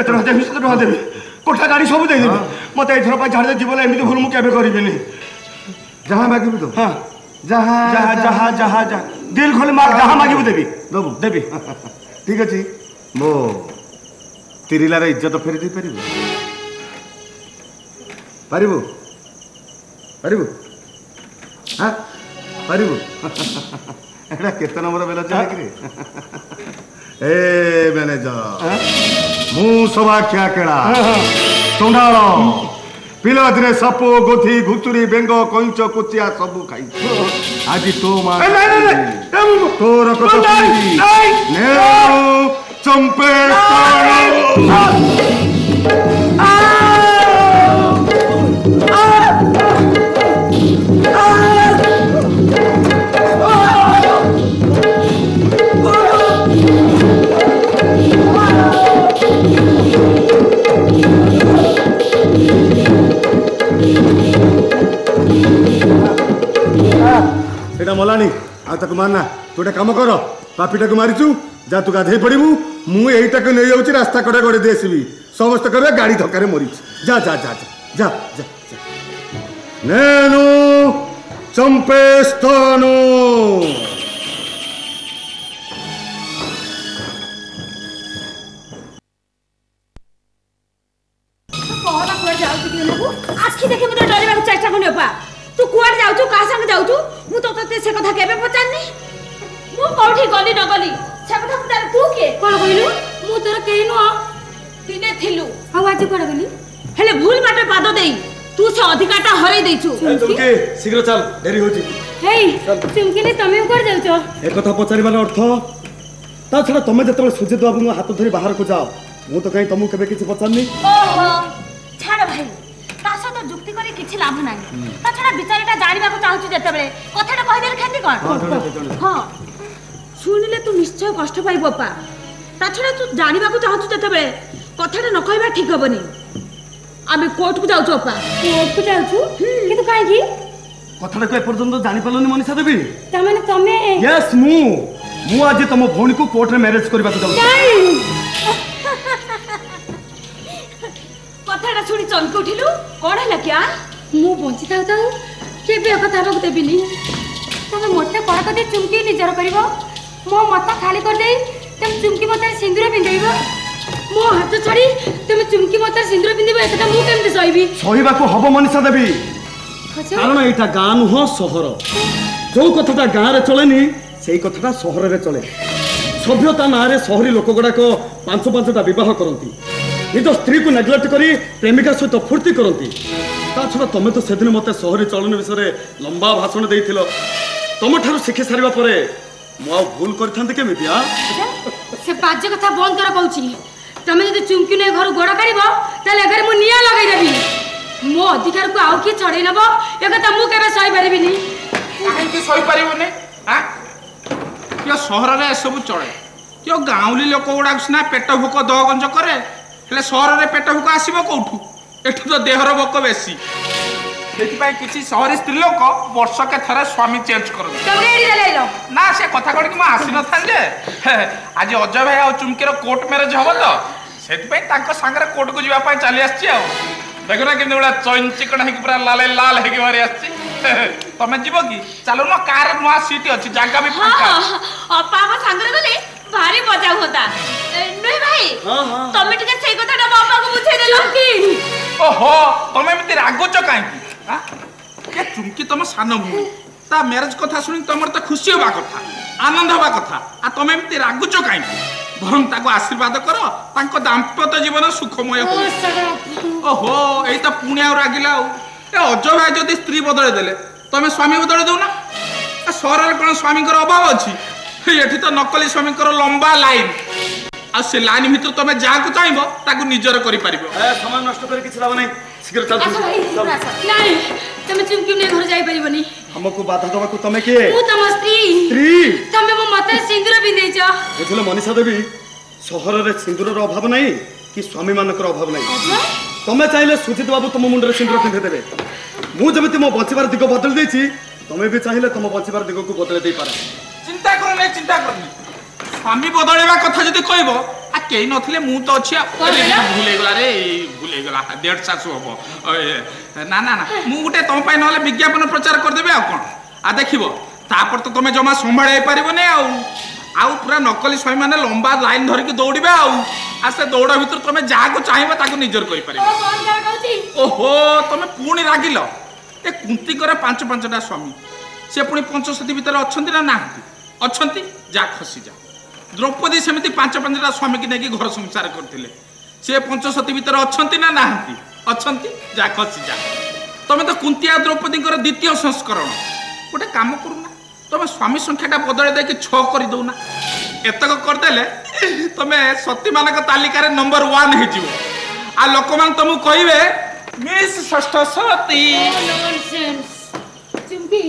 टଙ୍କା देबी कोठा गाड़ी सब दे देबी मते एथर पा झाड़ दे जीवन एमिति भूल मु केबे करिबिनी जहां मागिबू तो हां जहां जहां दिल खोल मार जहां मागिबू देबी दबू देबी ठीक अछि मो तिरिलार इज्जत फेरि दे पारिबू पारिबू हां पारिबू एटा केते नंबर बेला चले कि ए मैनेजर मु सभाख्या केड़ा चंडाल पिला दिने सापो गोथी घुचुरी बेंग कइंच कुचिया सब खाई आज तो मा तोर कथा ने चंपे एटा मलानी आ तक मारना तू गोटे काम कर पापीटा को मारिचु जा तू गाधे पड़ू मु एटा को नहीं जाऊँ रास्ता कड़े कड़े दे आसबि समस्त कर गाड़ी धक्का मरी जा जा जा जा जा नेनु चंपे स्थानु आखि देखि मते डरिबा चेष्टा कोनी अपा तू कुआड जाउछु का संग जाउछु मु तो तते से कथा केबे पचारनी मु कोठी गली न गली से कथा पचार तू के कोन कहिलु मु तोर केहि न दिने थिलु आ आज कोड गली हेले भूल बाटे पाद देई तू से अधिकाटा हरई देछु चुमकी शीघ्र चल देरी होची हेई चुमकी ने तमे कोड जाउछो ए कथा पचारिबार अर्थ ता छडा तमे जतबे सुजित बाबू हाथ धरी बाहर को जाओ मु तो कहीं तुमको केबे किछि पचारनी ओहो छाड़ भाई तासो तो जुक्ति करी किछि लाभ नाही ता छडा बिचारीटा जानिबा को चाहछु जतबेले कथाटा कहि देर खेंदी कोन हां सुनिले तू निश्चय कष्ट पाई बापा ता छडा तू जानिबा को चाहछु जतबेले कथाटा न कहबा ठीक होबनी आमे कोर्ट को जाउछु बापा कोर्ट को जाउछु किंतु काहे की कथाटा को एपर्यंत जानि पालनी मनीषा देवी ता माने तमे यस मु आज तुम भौणी को कोर्ट रे मैरिज करबा को जाउ कथाटा सुनी चमकी उठिलु कोन हला क्या मु बंची थाउ थाउ केबे कथा बक देबिनी तमे मोटे परक दे चुमकी निजर करबो मो मत खाली कर देई तुम चुमकी मत सिंदूर पिंदैबो मो हाथ छड़ी तुम चुमकी मत सिंदूर पिंदैबो एटा मु केमते सहिबी सहिबा को हबो मनीषा देवी कारण एटा गां नुह सहर जो कथाटा गां रे चलेनी सेही कथाटा सहर रे चले सभ्यता ना रे शहरी लोक गुडाक पांच पांचटा विवाह करती निज स्त्री को नेग्लेक्ट करी प्रेमिका सहित फूर्ति करती ता छड़ा तमे तो सेदिन मते शहरी चलन विषय लंबा भाषण देइथिलो तम ठारू शिखि सारिबा परे मु भूल करथांते केमिति आ से बाज्य कथा बंद कर कहूची तमे जदि चुमकी ने घर गोड़ काढिबो तले घर मु निया लगाई देबी मो अधिकार को आउ की चढ़े नबो ए कथा मु केबे सही परिबिनी काहे की सही परिबोने आ यो शहर रे सब चले यो गाउली लोक गुडा सिना पेट भूक दह गंज करे हेले शहर रे पेट भूक आसीबो कोठू एठू तो देहर भोक बेसी सेति किसी शहरी स्त्री लोक वर्ष के थरे स्वामी चेंज कर ना से कथा कड़ कि आसी न था जे आज अजय भाई आ चुमकीर कोर्ट मैरेज हम तो से सांगे कोर्ट को जावाई चली आसी देखना कि चैन चिकन है पूरा लाल लाल है मारी आसी तमें जीव कि चलो न कार नुआ सीट अच्छी जगह भी अपा सांगे गले भारी मजा होता नहीं भाई तमे टिके सेई कथाटा बापा को बुझाई देलो कि ओहो तमे एमती रागुच काई हां के चुमकी तम सान भू ता मैरिज कथा सुनी तमर त खुशी होबा कथा आनंद होबा कथा आ तमे एमती रागुच काई बरम ताको आशीर्वाद करो तांको दाम्पत्य जीवन सुखमय हो ओहो एई त पुण्य रागिला ए अजय भाई जदी स्त्री बदले देले तमे स्वामी बदले दउ ना आ शहर रे कोन स्वामी कर अभाव अछि एठी तो नकली स्वामी कर लंबा लाइन आ से लाइन भीतर तमे जा को चाहबो ताको निजर करि परिबो ए समय नष्ट करी किछ लाभ नै शीघ्र चल आस भाई आस नहीं तुम चुमकी ने घर जाई परिबनी हमको बाधा दवा को तमे के मु तम स्त्री स्त्री तमे मो मते सिंदूर बिंदै छ बुझले मनीषा देवी सहर रे सिंदूर रो अभाव नहीं कि स्वामी मानकर अभाव नहीं तमे चाहिले सुजित बाबू तुम मुंडरे सिंदूर पिंधे देबे मु जमिति मो बचिबार दिग बदल देछि तमे भी चाहिले तुम बचिबार दिग को बदल दे पारे चिंता करनी स्वामी बदलवा कथा जदि कहबो आ केही नथिले मु तो अछि भूले गला रे भूले गला डेढ़ सासु हबो ना ना ना मु गुटे तम पाई नले विज्ञापन प्रचार कर देबे आ कोन आ देखिबो तापर तो तमे जमा संभाळे पारिबो ने आउ पूरा नकली स्वामी माने लंबा लाइन धरिक दौड़िबे आ से दौड़ भीतर तमे जहा को चाहिबो ताको निजर करि पारिबो ओहो तमे पुणी रागिल ए कुंती करे पांच पांचटा स्वामी से पुणी पंचशती भीतर अछंती ना नाहंती अछंती जा खसी जा द्रौपदी सेमिति पांच पांचटा स्वामी की नेकी घर संसार करथिले से पंचशती भीतर अछंती ना नाहंती अछंती जा खसी जा तमे तो कुंती आ द्रौपदी द्वितीय संस्करण गोटे काम करूना तमे स्वामी संख्याटा बदले देके 6 कर दउना एतक करदेले तमे सती मानक तालिका रे नंबर 1 हे जिवो आ लोक मान तमु कहिबे मिस षष्ठ सती नॉनसेंस चुमकी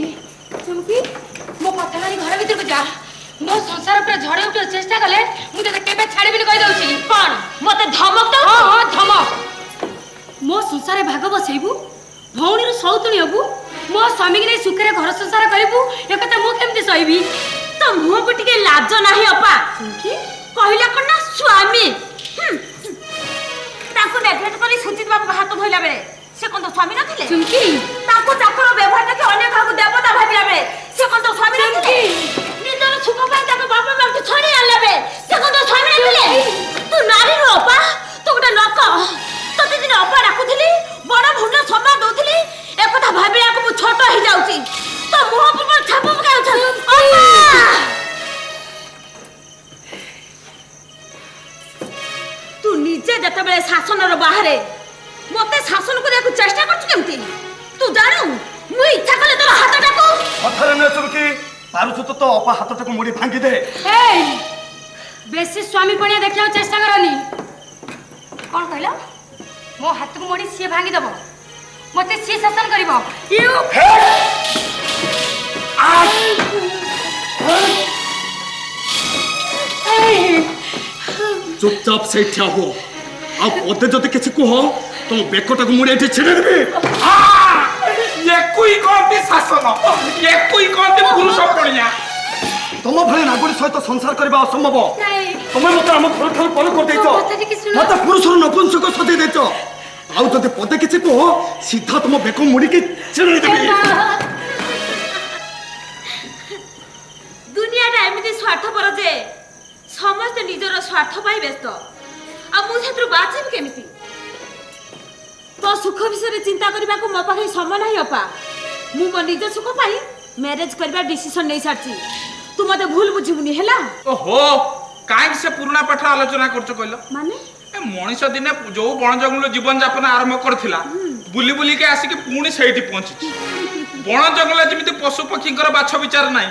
चुमकी मो पथलारी घर भीतर को जा मो संसार पर झड़े उठे चेष्टा कले मु ते केबे छाड़ीबिनी कहि दउची कोन मते धमक दउ हां धमक मो संसार भाग बसैबू भौणी रो सौतुणी हबू मो स्वामी के सुखरे घर संसार करबू ए कथा मो केमति सहिबी तो मुह को टिके लाज नाही अपा की कहिला कोन ना स्वामी ताको नेग्लेक्ट करी सुचित बाबू हाथ धोइला बेले से कोन तो स्वामी नथिले चुमकी ताको चाकर व्यवहार देखि अन्य काहू देवता भाबिला बेले से कोन तो स्वामी नथिले निजर सुख पाई ताको बाप मां के छोड़ी आला बे से कोन तो स्वामी नथिले तू नारी रो अपा तू गोटा नक तते दिन अपा राखुथिली बड़ा भुंडा समा दउथिली ए कथा भाबिला को छोट ही जाउची तो मुह पर छाप पकाउ छ तू निजे जते बेले शासन रो बाहरे मते शासन को देखु चेष्टा करछु केमती तू जानू मु इच्छा कले तोर हाथ टाको अथरे न चुमकी पारुछु तो अपा हाथ टाको मुड़ी भांगी दे ए बेसी स्वामी पणिया देखियो चेष्टा करनी कोन कहला मो हाथ को मोड़ी सी भांगी दबो मते सी शासन करबो यू चुपचाप से ठिया हो आ पदे जति किछि को हो तो बेकोटा को मुड़ी एठी छिड़े देबे ये कोई कोंती शासन ये कोई कोंती पुरुष पणिया तुम भले नागरी सहित संसार करबा असंभव नहीं तुम मत हम घर घर पर कर देचो मत पुरुष नपुंसक सदे देचो आउ जति पदे किछि को सीधा तुम बेको मुड़ी के छिड़े देबे दुनिया टा एमिति स्वार्थपर जे समस्त निजर स्वार्थ पाई व्यस्त आ मु सेत्रु बाचिब केमिति तो सुख विषय चिंता करबा को मो पाखे समय नहीं अपा मु मो निज सुख पाई मैरिज करबा डिसीजन नै सारची तू मते भूल बुझिबुनी हैला ओहो काई से पुराना पाठ आलोचना करछ कहलो माने ए मनीष दिने जो बण जंगल जीवन यापन आरंभ करथिला बुली बुली के आसी के पुणी सेठी पहुंची बण जंगल जेमिति पशु पक्षी कर बाछ विचार नाही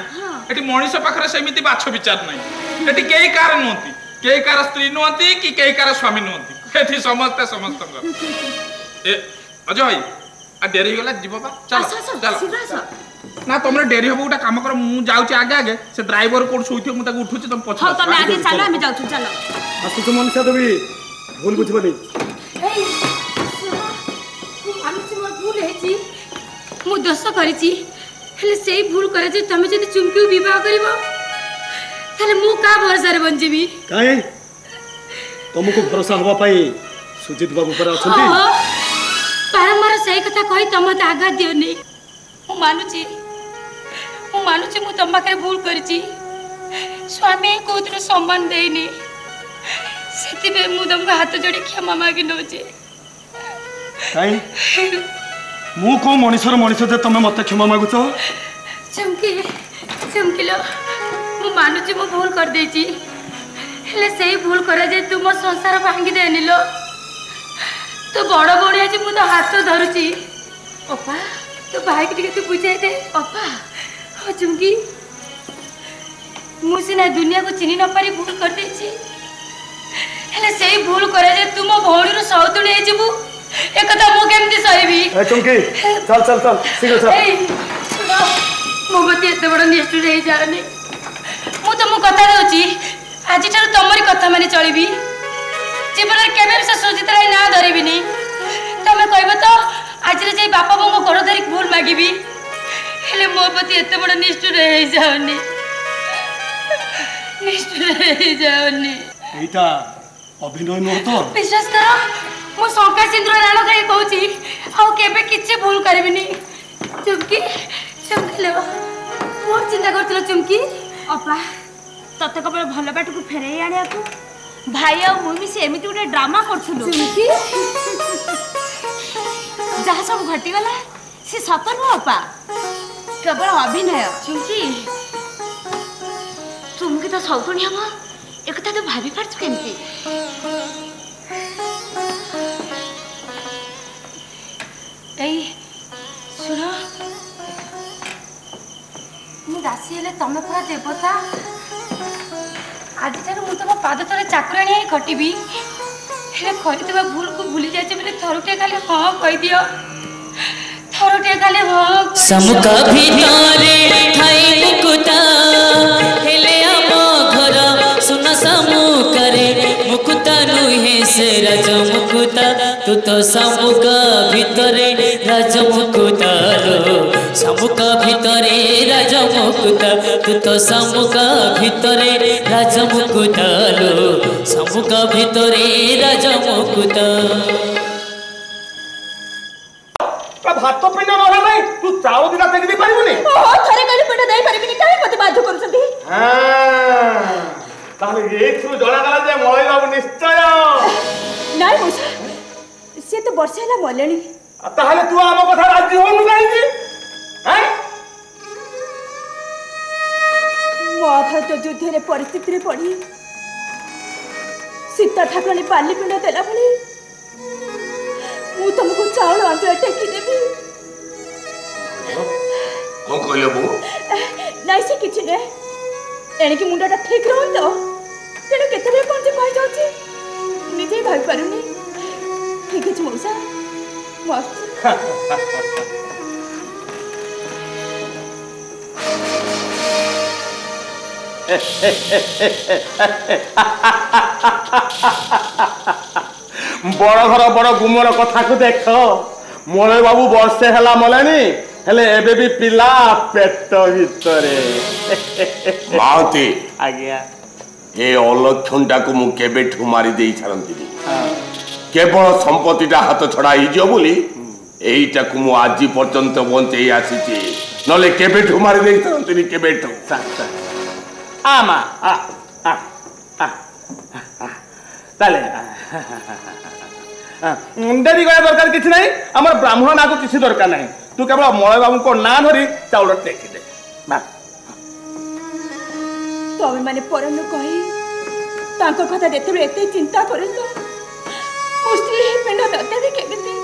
एटी मनीष पाखरे सेमिति बाछ विचार नाही एटी केही कार नोंती केही कार स्त्री नोंती कि केही कार स्वामी नोंती एठी समस्त ए अजय भाई आ देरी गला जीव बा चलो चलो ना तुमरे डेरी हो गोटा काम कर मु जाउची आगे आगे से ड्राइवर कोड सोइथियो मु ताको उठुची तुम पछ हां तमे आगे चलो हम जाउछु चलो आसु तो मनीषा देवी भूल बुझबनी ए आमी मोर भूल हेची मु दोष करिची हेले सेही भूल करे जे तमे जदी चुमकी विवाह करबो ताले मु का भरोसा रे बंजीबी काई तुमको भरोसा हवा पाई सुजित बाबू पर अछंती बारंबार सही कथा कही तम त आघात दियो नै मु मानुची मु तम पाखे भूल करिची स्वामी को दिन सम्मान देनी सेति बे मु तुमको हाथ जोड़ी क्षमा मागी नोचे काई मु को मनीषर मनीष जे तमे मते क्षमा मागुचो चमकीलो मु मानुची मु भूल कर देची हेले सही भूल करे जे तुम संसार भांगी देनिलो तो बड़ बड़ी आज मु तो हाथ धरुची अपा तो भाई के तू बुझाई दे अपा हो चुमकी मु सिना दुनिया को चिनी न पारी भूल कर देची हेले सेही भूल करे जे तुम भौणी रो सौतुणी हे जिबु एक कथा मु केमती सहिबी चुमकी चल चल चल शीघ्र चल मो बती एते बड़ निष्ठुर रही जानी मु तुमको कथा दउची आज ठार तमरी कथा माने चलीबी जीवन में केबे से सुजित राय ना धरिबिनी तमे कहबो तो आज रे जे बापा बोंको गोड़ धरि भूल मागिबी हेले मो बती एते बड़ निष्ठुर रही जानी निष्ठुर रही जानी एटा अभिनय न तो विश्वास करो मो शंका सिंदूर राण खाई कहूची आउ केबे किछि भूल करबिनी चुमकी चुमकी लो मोर चिंता करथिलो चुमकी अपा तते कबे भल बाट को फेरे आनिया को भाई आ मुई से एमिति उडे ड्रामा करथुलो चुमकी जहा सब घटी गला से सतर न अपा केवल अभिनय चुमकी तुमकी तो सौतुणी हम एक तो भाभी पारछु केमती ए सुन मु दासी हेले तमे पूरा देवता आज ठार मु तुम पाद तले चाकराणी ही खटिबी हेले करथिबा भूल को भूली जाचे बेले थरुटे खाली हां कहि दियो थरुटे खाली हां समुख भितरे ठाई मुकुता हेले आम घर सुन समुखरे मुकुता नुहे से राज मुकुता तू तो समुख भितरे राज मुकुता लो समुख भितरे राज मुकुता तू तो समुख भितरे राज मुकुता लो समुख भितरे राज मुकुता भात पिंड नला नहीं तू चाउ दिना टेक दे पारिबुनी ओ थरे कली पेट दई परबिनी काहे मते बाध्य करछथि हां ताले एथु जणा गला जे मळई बाबू निश्चय नाइ मौसा से तो वर्षे हला मलेनी ताले तू आम कथा राजी होनु काई की हैं महाभारत युद्ध रे परिस्थिति रे पड़ी सीता ठाकुरानी पाली पिंड देला भली मु तुमको चावल आंतरा टेकी देबी कौन कहले बो नाइ से किछि ने एने की मुंडाटा ठीक रहन तो तेने केते बे कोन जे कहि जाउची निजे भाई पारुनी ठीक अछि मौसा मस्त बड़ घर बड़ गुमर कथा को देख मलय बाबू वर्षे हला मलेनी हेले एबे भी पिला पेट भितरे माउती आज्ञा ए अलक्षणटा को मु केबेठु मारी देई छारंतिनी केवल संपत्तिटा हाथ छड़ा हिजो बोली एईटा को मु आजी पर्यंत बंचेई आसीची नले केबेठु मारी देई छारंतिनी केबेठु आमा ताले डेरी गया दरकार किसी नहीं आम ब्राह्मण ना को किसी दरकार नहीं तू केवल मलय बाबू को ना धरी चाउल टेकी दे तमे माने परन कहि तांको कथा देते एते चिंता करे तो मुस्त्री ही पिंड दते भी केमिति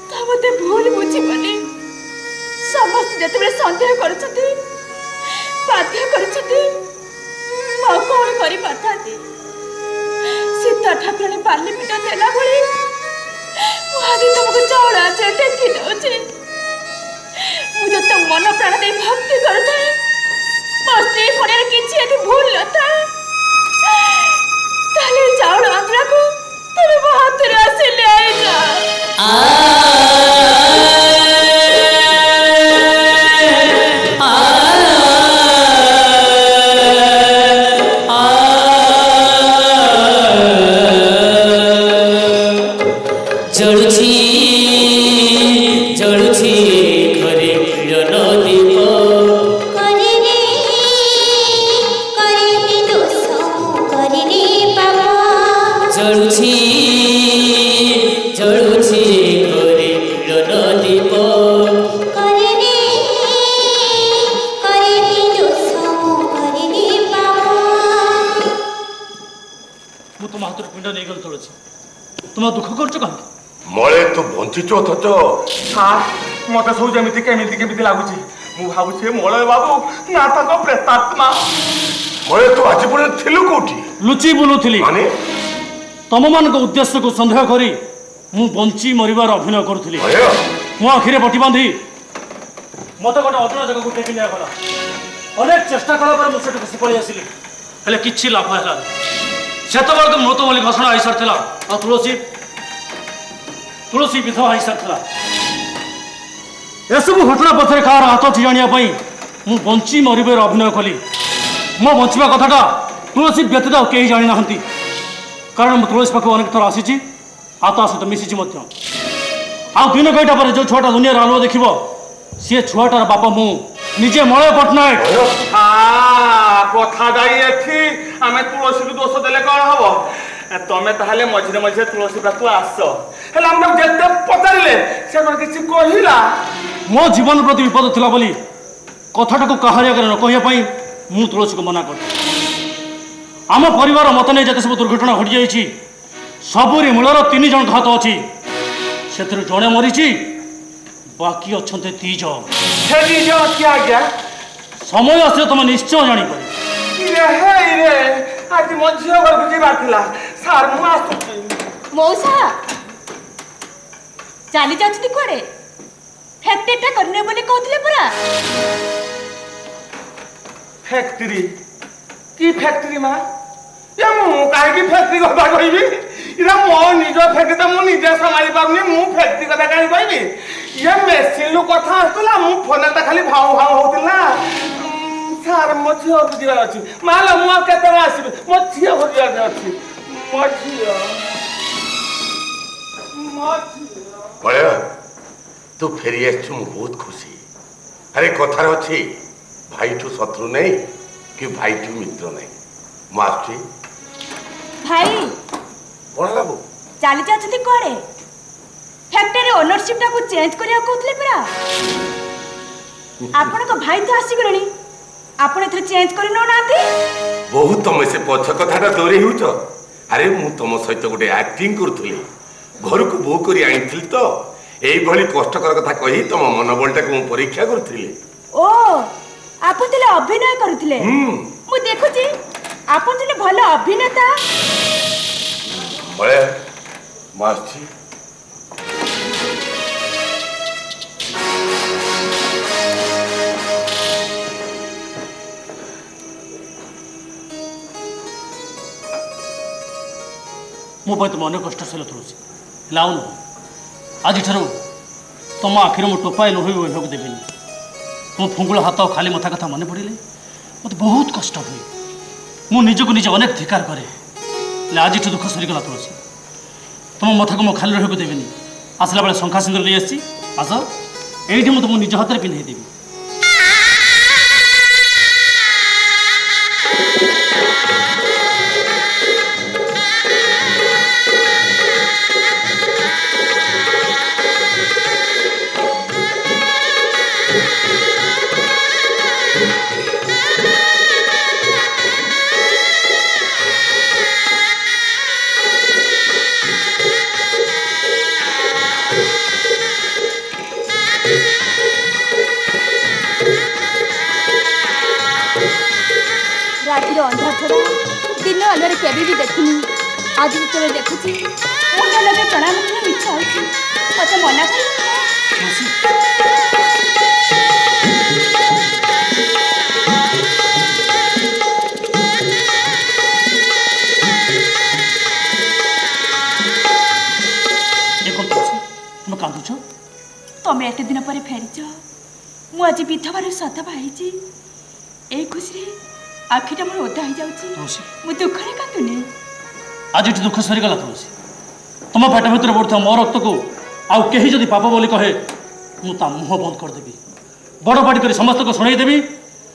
ता मते भूल बुझी बने समस्त जेते संदेह करछथि बाध्य करछथि म कोन करि पाथाती सीता ठाकुरानी पाली पिंड देला भली मुझे तुमको चावल आचे टेकी दउचे मुझे तो मन प्राण दे भक्ति करता है मस्ती पड़े किछि एति भूल लता ताले चावल आंतरा को तेरे हाथ रे से ले आई जा तुम दुख कर मले तो बंचिच अथच मत सब जमी केमी लगुच मु भावुचे मलय बाबू ना तक प्रेतात्मा मले तो आज पुणे थिलु कोठी लुचि बुलुथिली माने ତମମାନଙ୍କ ଉଦ୍ଦେଶ୍ୟକୁ ସନ୍ଦେହ କରି ମୁଁ ବଞ୍ଚି ମରିବାର ଅଭିନୟ କରୁଥିଲି। ମୋ ଆଖିରେ ପଟି ବାନ୍ଧି ମତେ ଗୋଟେ ଅଜଣା ଜାଗାକୁ ଟେକି ନିଆଗଲା। ଅନେକ ଚେଷ୍ଟା କଲା ପରେ ମୁଁ ସେଠୁ ଖସି ପଳେଇ ଆସିଲି, ହେଲେ କିଛି ଲାଭ ହେଲାନି। ସେତେବେଳକୁ ମୃତ ବୋଲି ଘୋଷଣା ହେଇସାରିଥିଲା ଆଉ ତୁଳସୀ ବିଧବା ହେଇସାରିଥିଲା। ଏସବୁ ଘଟଣା ପଛରେ କାହାର ହାତ ଅଛି ଜାଣିବା ପାଇଁ ମୁଁ ବଞ୍ଚି ମରିବାର ଅଭିନୟ କଲି। ମୋ ବଞ୍ଚିବା କଥାଟା ତୁଳସୀ ବ୍ୟତୀତ ଆଉ କେହି ଜାଣିନାହାନ୍ତି, କାରଣ ମୁଁ ତୁଳସୀ ପାଖକୁ ଅନେକ ଥର ଆସିଛି ଆଉ ତା ସହିତ ମିଶିଛି ମଧ୍ୟ। ଆଉ ଦିନ କଇଟା ପରେ ଯେଉଁ ଛୁଆଟା ଦୁନିଆର ଆଲୁଅ ଦେଖିବ ସିଏ ଛୁଆଟାର ବାପା ମୁଁ ନିଜେ ମଳୟ ପଟ୍ଟନାୟକ। କଥା ଯାଇ ଏଠି ଆମେ ତୁଳସୀକୁ ଦୋଷ ଦେଲେ କଣ ହବ? ତମେ ତାହେଲେ ମଝିରେ ମଝିରେ ତୁଳସୀ ପାଖକୁ ଆସ, ହେଲେ ଆମେ ଯେତେ ପଚାରିଲେ ସେ କଣ କିଛି କହିଲା? ମୋ ଜୀବନ ପ୍ରତି ବିପଦ ଥିଲା ବୋଲି କଥାଟାକୁ କାହାରି ଆଗରେ ନ କହିବା ପାଇଁ ମୁଁ ତୁଳସୀକୁ ମନା କଲି। ଆମ ପରିବାର ମତ ନେଇ ଯେତେ ସବୁ ଦୁର୍ଘଟଣା ଘଟିଯାଇଛି ସବୁରି ମୂଳର 3 ଜଣ ଘାତ ଅଛି। ସେଥିରୁ ଜଣେ ମରିଛି, ବାକି ଅଛନ୍ତି 3 ଜଣ। ସେ 2 ଜଣ କିଏ ଆଜ୍ଞା? ସମୟ ଆସିଲେ ତମେ ନିଶ୍ଚୟ ଜାଣିପାରିବ। ଆଜି ମୋ ଝିଅ ଘରକୁ ଯିବାର ଥିଲା ସାର୍, ମୁଁ ଆସୁଛି। ମଉସା ଚାଲି ଯାଉଛନ୍ତି କୁଆଡେ? ଫ୍ୟାକ୍ଟ୍ରିଟା କରିନେ ବୋଲି କହୁଥିଲେ ପରା। ଫ୍ୟାକ୍ଟ୍ରି? କି ଫ୍ୟାକ୍ଟ୍ରି ମା? ଏ ମୁଁ କାହିଁକି ଫ୍ୟାକ୍ଟ୍ରି କଥା କହିବି? ଇଏ ମୋ ନିଜ ଫ୍ୟାକ୍ଟ୍ରି ତ ମୁଁ ନିଜେ ସମ୍ଭାଳି ପାରୁନି, ମୁଁ ଫ୍ୟାକ୍ଟ୍ରି କଥା କାହିଁକି କହିବି? ଇଏ ମେସିନ୍ରୁ କଥା ଆସୁଥିଲା, ମୁଁ ଫୋନରେ ଖାଲି ଭାଉ ଭାଉ ହଉଥିଲା। ସାର୍ ମୋ ଝିଅ ଘରକୁ ଯିବାର ଅଛି। ମାଲ ମୁଁ ଆଉ କେତେବେଳେ ଆସିବି? ମୋ ଝିଅ ଘର ଯିବାର ଅଛି। ମୋ ଝିଅ ବଳୟ, ତୁ ଫେରି ଆସିଛୁ, ମୁଁ ବହୁତ ଖୁସି। ଆରେ କଥାରେ ଅଛି, ଭାଇଠୁ ଶତ୍ରୁ ନାହିଁ କି ଭାଇଠୁ ମିତ୍ର ନାହିଁ। ମୁଁ ଆସୁଛି। ଭାଇ କଣ ହେଲା ବୋଉ? ଚାଲି ଯାଉଛନ୍ତି କୁଆଡେ? ଫ୍ୟାକ୍ଟ୍ରି ଓନରସିପଟାକୁ ଚେଞ୍ଜ କରିବାକୁ କହୁଥିଲେ ପରା। ଆପଣଙ୍କ ଭାଇ ତ ଆସିଗଲେଣି, ଆପଣ ଏଥର ଚେଞ୍ଜ କରି ନେଉନାହାନ୍ତି? ବହୁତ ତମେ ସେ ପଛ କଥାଟା ଦୌରେଇ ହେଉଛ। ଆରେ ମୁଁ ତମ ସହିତ ଗୋଟେ ଆକ୍ଟିଂ କରୁଥିଲି, ଘରକୁ ବୋଉ କରି ଆଣିଥିଲି ତ এইভাবে কষ্টকর কথা কহি তম মনোবলটাকে মু পরীক্ষা করুଥିଲି। ও আপন তাহলে অভিনয় করুଥିଲେ? মু দেখুছি আপন তাহলে ভালো অভিনেতা। বলে মাসছি ମୋ ପାଇଁ ତୁମ ଅନେକ କଷ୍ଟ ସହିଲ ତୁଳସୀ, ଲାଉନ ଆଜିଠାରୁ ତମ ଆଖିରେ ମୁଁ ଟୋପାଏ ଲୁହ ବହିବାକୁ ଦେବିନି। ମୋ ଫୁଙ୍ଗୁଳ ହାତ ଖାଲି ମଥା କଥା ମନେ ପଡ଼ିଲେ ମୋତେ ବହୁତ କଷ୍ଟ ହୁଏ। ମୁଁ ନିଜକୁ ନିଜେ ଅନେକ ଧିକାର କରେ, ହେଲେ ଆଜିଠୁ ଦୁଃଖ ସରିଗଲା ତୁଳସୀ। ତମ ମଥାକୁ ମୁଁ ଖାଲି ରହିବାକୁ ଦେବିନି। ଆସିଲା ବେଳେ ଶଙ୍ଖା ସିନ୍ଦୁର ନେଇ ଆସିଛି, ଆସ ଏଇଠି ମୁଁ ତୁମକୁ ନିଜ ହାତରେ ପିନ୍ଧେଇ ଦେବି। रातिर अंधार छड़ा दिन आलोर केबी भी देखुनी, आज जो देखुची मुंड लगे प्रणाम करने इच्छा होची, मते मना कर। तुम कांदुछ? तमें एते दिन पर फेरीच, मु आज विधवार सधवा होईची। ए खुशी आखिटा मोर ओदा हो जाउची, मु दुखरे कांदुनी। आज एठी दुख सरीगला तुलसी। तुम पेट भीतर बढ़ुवा मो रक्त को आउ केही जदि पाप बोली कहे मु ता मुह बंद कर देबी, बड़ पाटी कर समस्त को सुनाई देबी।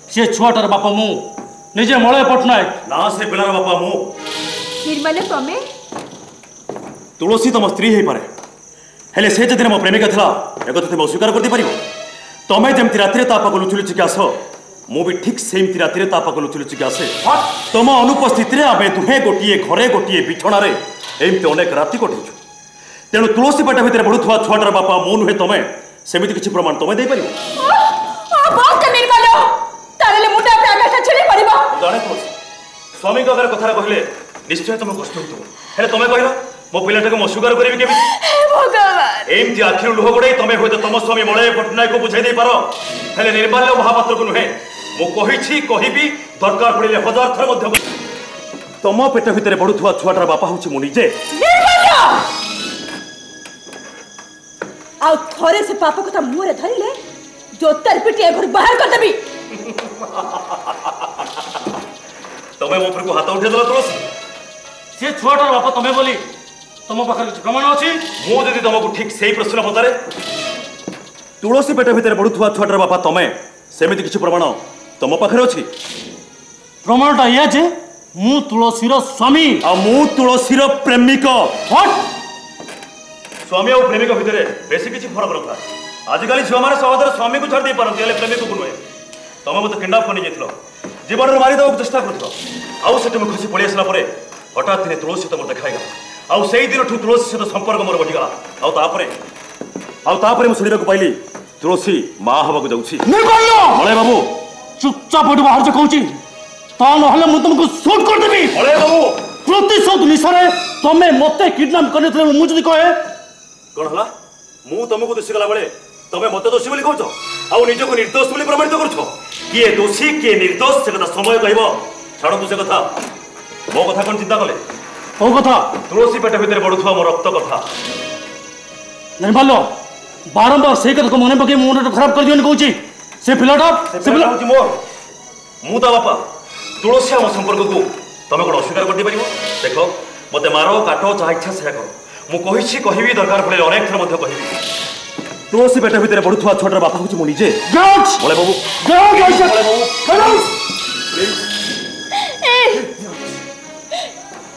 से छुआटार बापा मु निजे मलय पट्टनायक ना, से पिलार बापा मु। निर्मल तमे तुलसी तुम स्त्री हे पारे, हेले से जदि मो प्रेमिका थिला एगत तुम अस्वीकार कर दे परिबो? तमे जेमति रात्रि ता पाक लुचि लुचि आस, मु भी ठीक सेमती रात्रि ता पाक लुचि लुचि आसे। तुम अनुपस्थित रे आमे दुहे गोटिए घरे गोटिए बिछणारे एमती अनेक राति कटेछु। तेणु तुलसी पेट भितर बढ़ुवा छुआटार बापा मु नुहे तमे, सेमिति किछि प्रमाण तमे दे परिबो? बहुत निर्मल तारेले मुटा पे आकाश छेड़ी पड़िबो। जाने तुलसी, स्वामी को अगर कथा कहले निश्चय तुम कष्ट हो तुम कहल मो पिलाटा को स्वीकार करी केमी भगवान एमती आखिर लुह गोड़े तुम हूँ तुम स्वामी मलय पट्टनायक को बुझाई दे पार हेले निर्माल्य महापात्र को नुहे मुझे कहबी दरकार पड़े 1000 थर तुम पेट भितर बढ़ुवा छुआटार बापा हूँ मुझे आ थोड़े से पाप कथा मुहरे धरिले जोतार पिटिया घर बाहर कर देबी तमे मो पर को हाथ उठे दला तुलसी से छुआटार बापा तमे बोली तुम पाखर किसी प्रमाण अच्छी मु जदि तुमको ठीक सही प्रश्न पचारे तुलसी पेट भितर बढ़ुवा छुआटार बापा तमे सेमिति किछि प्रमाण तुम पाखर अछि प्रमाणटा या जे मु तुलसीर स्वामी आ मु तुलसीर प्रेमिक व्हाट स्वामी और प्रेमिक भितर बेसी किछि फरक रखा आजिकल झील मैंने समाजर स्वामी को छाड़ दे पारती प्रेमिक को नुहे तुम मत किडनाप कर नहीं जीवन मारिदेक चेष्टा कर खसी पलि आसला हठात दिन तुलसी सहित मोर देखाईगला आउ से दिन तुलसी सहित संपर्क मोर बढ़ीगला आउ शुणा पाइली तुलसी माँ हवा मलय बाबू चुपचाप बाहर कहूँ ता ना तुमको शूट करदेवी मलय बाबू प्रतिशोध निशारे तमें मत किडनाप कर मुझे कहे कौन है मु तुमको दोषी गला बेले तमे मत दोषी बोली कहछ आउ निजको निर्दोष बोली प्रमाणित करछ किए दोषी किए निर्दोष से कथा समय कहबो छाड़ो से कथा मो कथा कोन चिंता कले ओ कथा तुलसी पेट भीतर बढ़ुवा मो रक्त कथा निर्मल्य बारंबार से कथा को मन पके मुंड खराब कर दियोनी कहूची से पिलाटा होची मोर मु ता बापा तुलसी हम संपर्क को तमे कोन अस्वीकार कर दे परिबो देखो मते मारो काटो चाहे इच्छा से करो मु कहिछि कहबी दरकार पड़े अनेक थर मध्य कहबी तुलसी पेट भितर बढ़ुवा छोटर बापा हूँ मु निजे मलय बाबू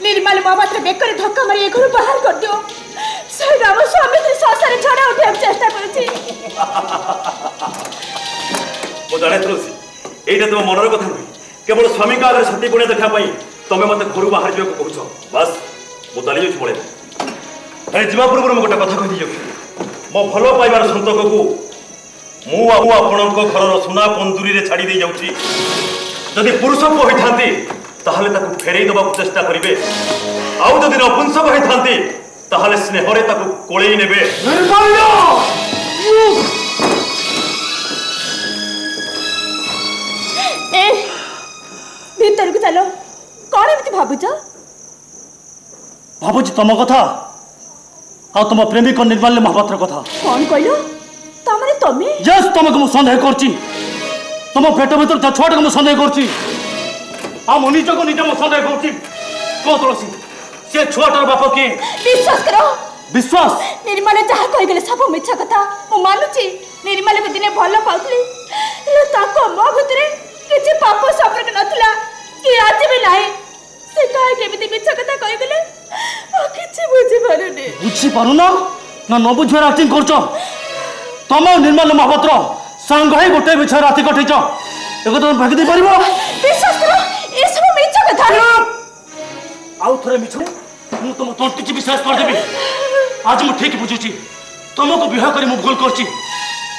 निर्मल महापात्र बेकर धक्का मारी घर बाहर कर दियो से राम स्वामी संसार छड़ा उठे चेष्टा करूची मो जाने तुलसी एटा तुम मनर कथा नुहे केवल स्वामी का आगे सती गुणे देखा तुम मत घर बाहर जाओ कहूछ बस मु चली जाऊँ पड़े अरे जीवा पूर्व गोटे कथा कही जाऊँ मो भल पाइबार संतक को आपण घर सुना पंजुरी में छाड़ी दे जाऊँगी जदि पुरुष को होता फेरई देवा चेष्टा करेंगे आउ जदि नपुंसक होता स्नेह कोड़े ने भीतर को चलो कौन एमती भावुच भावुची तुम कथा आ तुम प्रेमिक निर्मल्य महापात्र कथा कौन कहलो तमरे तमे यस तुमको मु संदेह करची तुम पेट भीतर जा छुआटा को मु संदेह करची आ मु निज को निज मु संदेह करची को तुलसी से छुआटार बाप के विश्वास करो विश्वास निर्मल जहा कहि गेले सब मिछा कथा मु मानुची निर्मल को दिने भलो पाउतली ले ताको मो भितरे किछि पाप संपर्क नथला कि आज भी नाही से काहे केमिति मिछा कथा कहि गेले आ किछि बुझी पारुना ना न बुझिबार एक्टिंग करछो तुम निर्मल महापात्र सांग है गोटे बिछा राति कटैछ एक तुम भागी दे परिबो विश्वास करो ए सब मिछा कथा आउ थरे मिछ मु तुम तंटी विश्वास कर देबी आज मु ठीक बुझुची तुमको विवाह करी मु भूल करची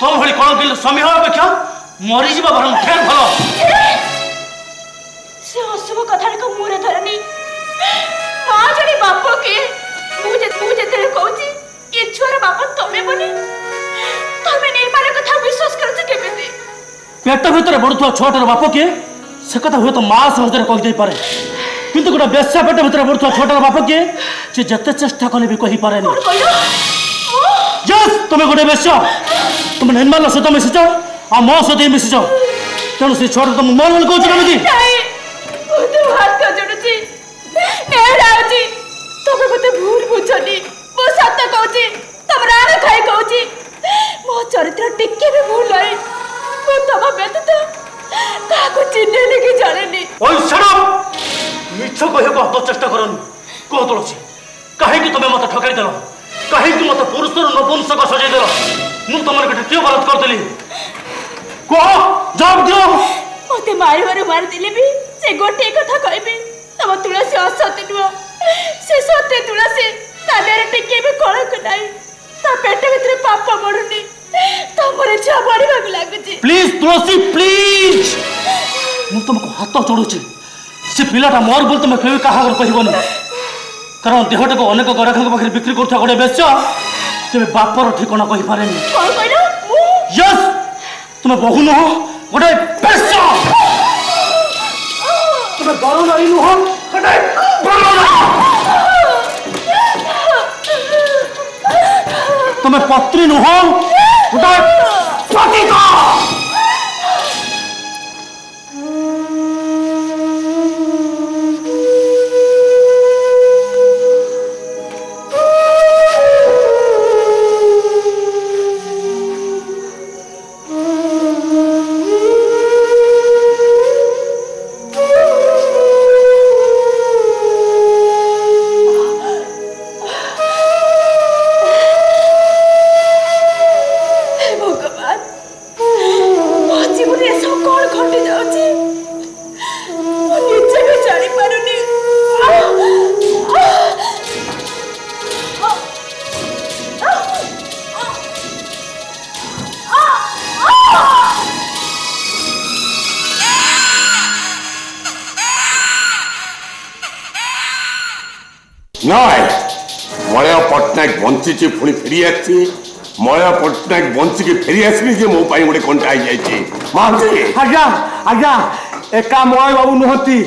तुम भली कण के स्वामी हो अपेक्षा मरी जीवा बरम फेर भलो से अशुभ कथा को मुरे धरनी मां जड़ी बाप के मुझे तेरे कहूची ये छुआर बाप तमे बनी तमे निर्मल कथा विश्वास करछ केबेती पेट भीतर बढ़ुवा छुआटार बाप के से कथा हुए तो मां सहजरे कहि दे पारे किंतु गोटे बेस्या पेट भीतर बढ़ुवा छुआटार बाप के से जते चेष्टा कले भी कहि पारे नहीं जस तुम गोटे बेस्या तुम निर्मल सहित मिशिच आ मो सहित मिशिच तेणु से छुआ तुम मोर बोल कहूछ केमिति तो हाथ का जोड़ुची नेहराउची तमे मते भूल बुझनी मो सत्य कहूची तम राण खाई कहूची मो चरित्र टिके भी भूल नहीं मो तम व्यतीत काको चिन्हे नहीं कि जानेनी ओय शट अप मिछ कहको हत चेष्टा करन को तुलसी काहे कि तमे मते ठकाई देलो काहे कि मते पुरुषर नपुंसक सजाई देलो मु तमर के क्यों गलत करतली को जवाब दियो मते मारिबार मार दिले भी से गोटे कथा कहबे तम तुलसी असत्य नुह से सत्य तुलसी तादेर टिके भी कळक नाही ता पेट भीतर पाप मरुनी तमरे छा बढ़िबा लागुची प्लीज तुलसी प्लीज मु तुमको हाथ जोड़ुची से ପିଲାଟା ମୋର ବୋଲି ତୁମେ କେବେ କାହାକୁ କହିବନି କାରଣ ଦେହଟାକୁ ଅନେକ ଗରାଖଙ୍କ ପାଖରେ ବିକ୍ରି କରୁଥିବା ଗୋଟେ ବେଶ ତେବେ ବାପର ଠିକଣା କହିପାରେନି ୟସ୍ ତୁମେ ବହୁ ନୁହଁ ଗୋଟେ ବେଶ ତୁମେ ବର ନାରୀ ନୁହଁ ଗୋଟେ ତୁମେ ପତ୍ନୀ ନୁହଁ ଗୋଟେ ପତିତ मलय पट्टनायक बंची पुणी फेरी आसी मलय पट्टनायक बंचिक फेरी आसली जे मो पाई गोटे कंटा हो जाए महांती आज्ञा आज्ञा एका मलय बाबू नुहति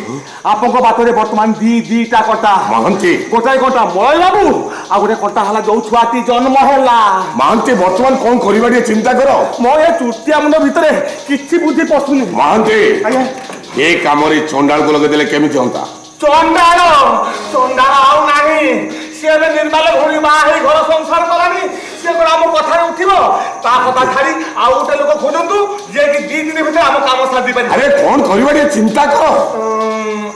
आपन बातरे वर्तमान दीटा कटा महांती गोटाए कटा मलय बाबू आ गोटे कटा हला जो छुआटी जन्म होला महांती वर्तमान कौन करबा चिंता कर मो ए चुटिया मुंड भितरे किछि बुद्धि पसुनी महांती ए कामरे चंडाल को लगे देले केमिति होता चंडाल चंडाल आउ नाही से निर्माल भूमि बा हे घर संसार करानी से कोन हम कथा उठिबो ता कथा छाड़ी आउ गोटे लोक खोजंतु जे कि 2 दिन भितर हम काम साथी पारी अरे कौन करबा चिंता कर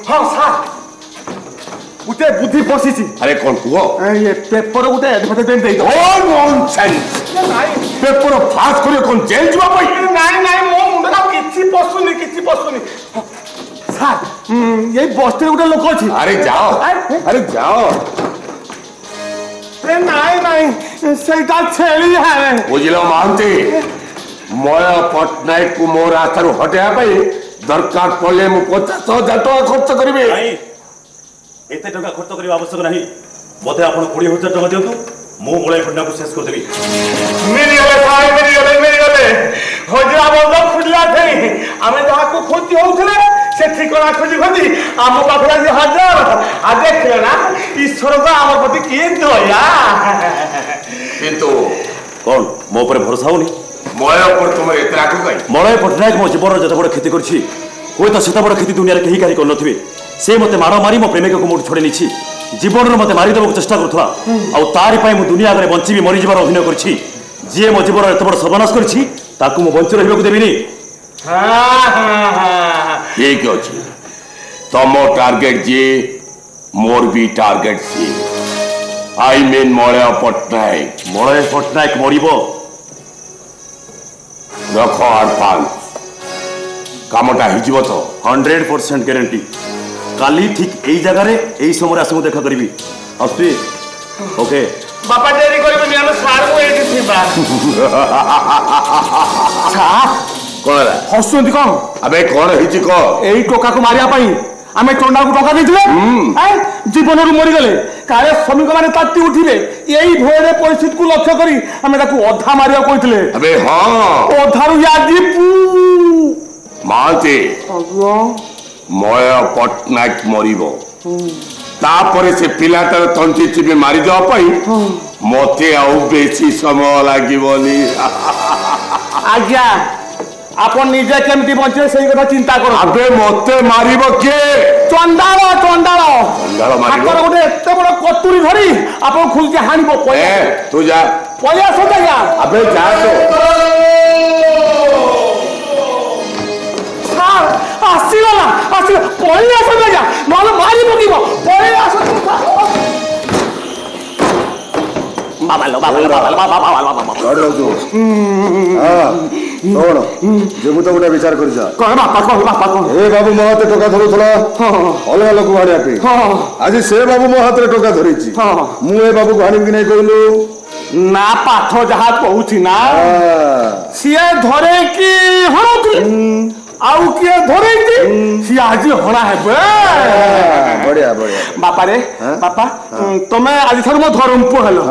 हां साथ उते बुद्धि पसिछि अरे कौन कुहो ये पेपर उते एडवर्टाइजमेंट देई दो ऑल नॉनसेंस पेपर फास करियो कौन जेल जवा पई नाही मो मुंडा किछि पसुनी साथ ये बस्ते उते लोक अछि अरे जाओ नहीं सेटा छेली है बुझिल महांती मय पट्टनायक को मो रास्ता हटाया दरकार पड़े मु 50,000 टका खर्च करी एते टका खर्च करबा आवश्यक नहीं मते आपण 20,000 टका दियंतु मो मलय पट्टनायक को शेष कर देबी मेरी गले हजरा बंद खुजला थे आमे जहा को खोजी होउथले से ठिकाना खोजी आम पाखरा जे हजार आ देखले ना ईश्वर का हमर प्रति के दया किंतु कौन मो ऊपर भरोसा होनी मलय पर तुम एते राखो गई मलय पट्टनायक मो जीवन जते बड़ क्षति करछि कोई तो सेता बड़ क्षति दुनिया रे कहीं कहीं कर नथिबे से मते मारो मारी मो प्रेमिका को मोट छोड़े निछि जीवन रे मते मारी देबो चेष्टा करथवा आ तारि पई मु दुनिया रे बंची भी मरि जीवन अभिनय करछि जे मो जीवन एते बड़ सर्वनाश करछि ताकू मो बंची रहिबो को देबिनी ठीक अछि तम टार्गेट जे मोर भी टार्गेट सी आई मीन मलय पट्टनायक मरिबो रखो एडवांस कामटा हिजिबो तो 100% गारंटी काली ठीक एई जगह रे एई समय रे आसमु देखा करबी अस्ति ओके बापा देरी करबनी हम सार को एठी थिबा कोन हसुंती कौन अबे कौन हिची को एई टोका को मारिया पई आमे टोंडा को टोका देथिले जीवन रु मरि गले काले श्रमिक माने ताती उठिबे एई भयरे परिस्थिति को लक्ष्य करी आमे ताकू अधा मारिया कहितले अबे हां अधारु यादी माते मय पट्टनायक मरिबो तापरे से पिलाटार तंती चिबी मारी दवा पई मते आउ बेसी समय लागिबोनी आज्ञा आपण निजे केमती बंचे सही कथा चिंता करो अबे मते मारिबो के चंडाल मारिबो हातर गोटे एते बड़ कटुरी धरी आपण खुलके हानिबो ए तू जा पया सोता जा अबे जा तो सार आसीला पया सोता जा नले मारी पकीबो पया सोता बाबा जेमु तो गोटे विचार कर बापा ए बाबू मो हाथ टका धरुला अलग लोक भाड़िया पे आज से बाबू मो हाथ टका धरी मु ए बाबू को हानि नहीं कहलु ना पाठ जहा कहूची ना सीए धरे कि हरथि आउ किए धरेइती सी आज हणा हेबे बढ़िया बढ़िया बापा रे बापा तमे आज थार मो धरम पु हेलो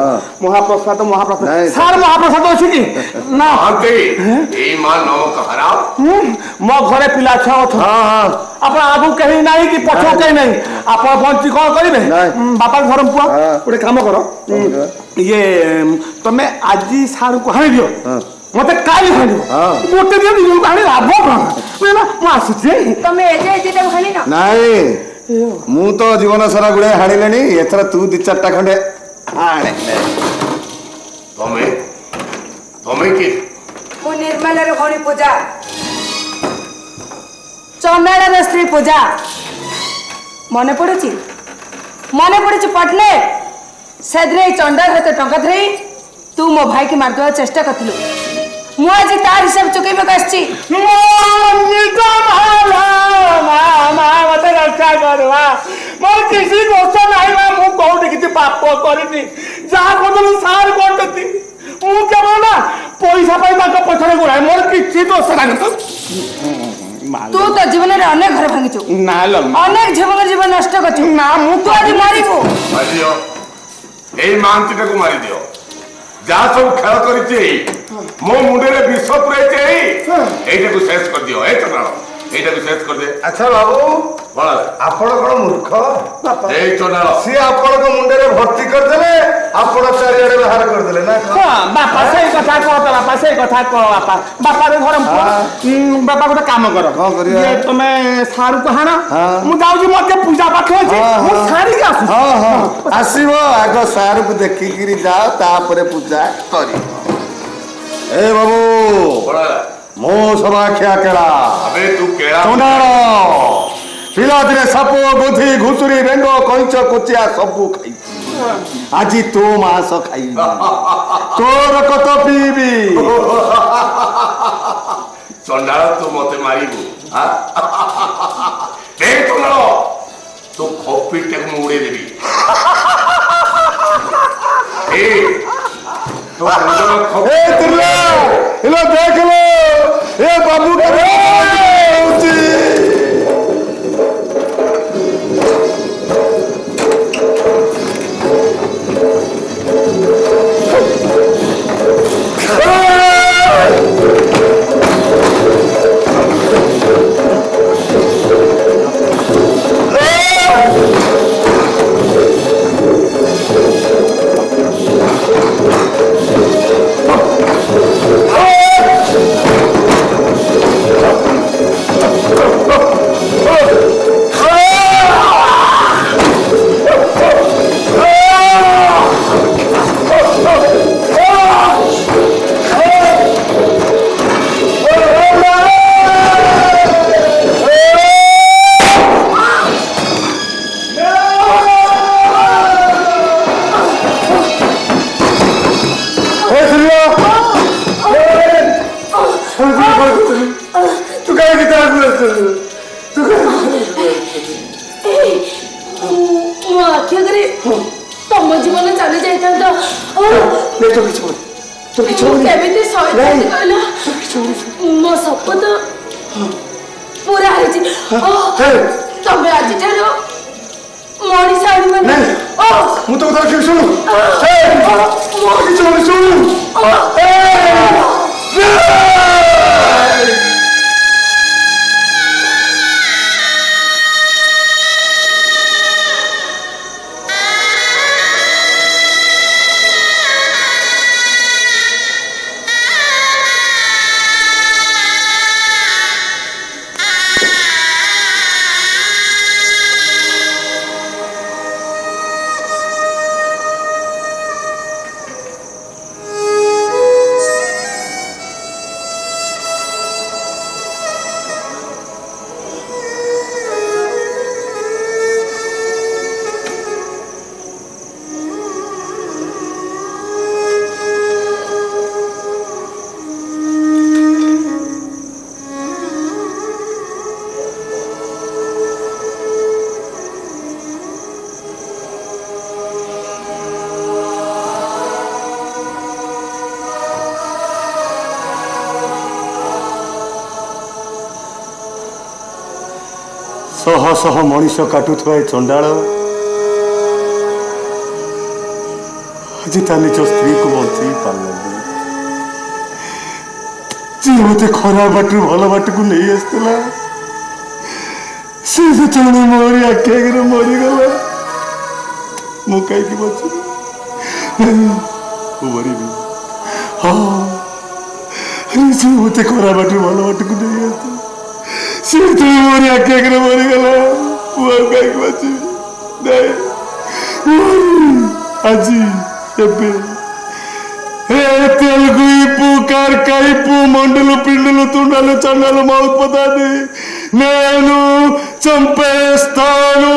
महाप्रसाद सार महाप्रसाद अछि कि ना आंते ए मां नमक हराओ मो घरे पिला छ हां आपण आगु कहीं नाही कि पछो कहीं नाही आपण बंची कोन करिवे बापा धरम पु गोटे काम करो ये तमे आज सार को हानि दियो मते काली खानी गोटे दिन दिन खानी लाभ कौन ना मु आसी तमे एजे एजे खानी ना नहीं मु तो जीवन सारा गुड़े हाणिलेनी एथरा तू 2-4टा खंडे हाणे तमे तमे की मु निर्मला रे घणी पूजा चंदाड़ा रे स्त्री पूजा मने पड़ुची पटले सेदरे चंदा हते टंका धरे तू मो भाई की मार देवा चेष्टा करथिलु मु आज तार हिसाब चुकेबे कस्ची मते रक्षा करवा मोर किसी दोष नाही मा मु कोउठी किछि पाप करिनी जा कोदल सार कोटती मु केवल ना पैसा पाई ताको पछरे गुराय मोर किछि दोष नाही तू तो जीवन रे अनेक घर भांगिचु ना ल अनेक जीवन नष्ट करचु ना मु तू आज मारिबो मारियो ए मानती को मारी दियो जा सब खेल करिते मो मुंडे रे विष पुराइते एटा को शेष कर दियो ए चनालो एटा को शेष कर दे अच्छा बाबू बोला आपण कोन मूर्ख ए चनालो सी आपण को मुंडे रे भर्ती कर देले आपण चारियाडे बाहर कर देले ना हां बापा सही कथा कहत बापा सही कथा कह बापा रे घर बापा गोटे काम कर ये तुमे सारू को हाना मु जाउ जी मते पूजा पाठ होची मु सारी के आसु हां हां आसीबो आगो सारू को देखि गिरी जाओ तापरे पूजा करी ए बाबू बोला मो सभा ख्या केला अबे तू केला चंडालो पिला दिने सापो गोधी घुसुरी बेंगो कइच कोचिया सबु खाई আজি তো মাছ খাইবি তোর কত পিবি চন্ডাল তু মতে মারিবু এ চন্ডাল তো খপিটাকে মুড়ে দেবি এ তো চন্ডাল খপ এ তিরলা এলো দেখ লো এ বাবু কে উচি तम जीवन चली जाता मो शपथ पूरा तमें आज मनीष ଶହ ମଣିଷ କାଟୁଥିବା ଏ ଚଣ୍ଡାଳ ଆଜି ତା ନିଜ ସ୍ତ୍ରୀକୁ ବଞ୍ଚେଇ ପାରିଲାନି। ଯିଏ ମତେ ଖରାପ ବାଟରୁ ଭଲ ବାଟକୁ ନେଇ ଆସିଥିଲା ସେ ଯେତେବେଳେ ମୋରି ଆଖି ଆଗରେ ମରିଗଲା ମୁଁ କାହିଁକି ବଞ୍ଚିବି? ମୁଁ ମରିବି। ହଁ, ସେ ମତେ ଖରାପ ବାଟରୁ ଭଲ ବାଟକୁ ନେଇ ଆସିଥିଲା ସେ ଯେତେବେଳେ ମୋରି ଆଖି ଆଗରେ ମରିଗଲା ମୁଁ ଆଉ କାହିଁକି ବଞ୍ଚିବି? ଆଜି ଏବେ तेलुगुई पुकार काइपु मंडलु पिंडलु तुंडलु चंडलु मौत पतादी नेनु चंपेस्तानु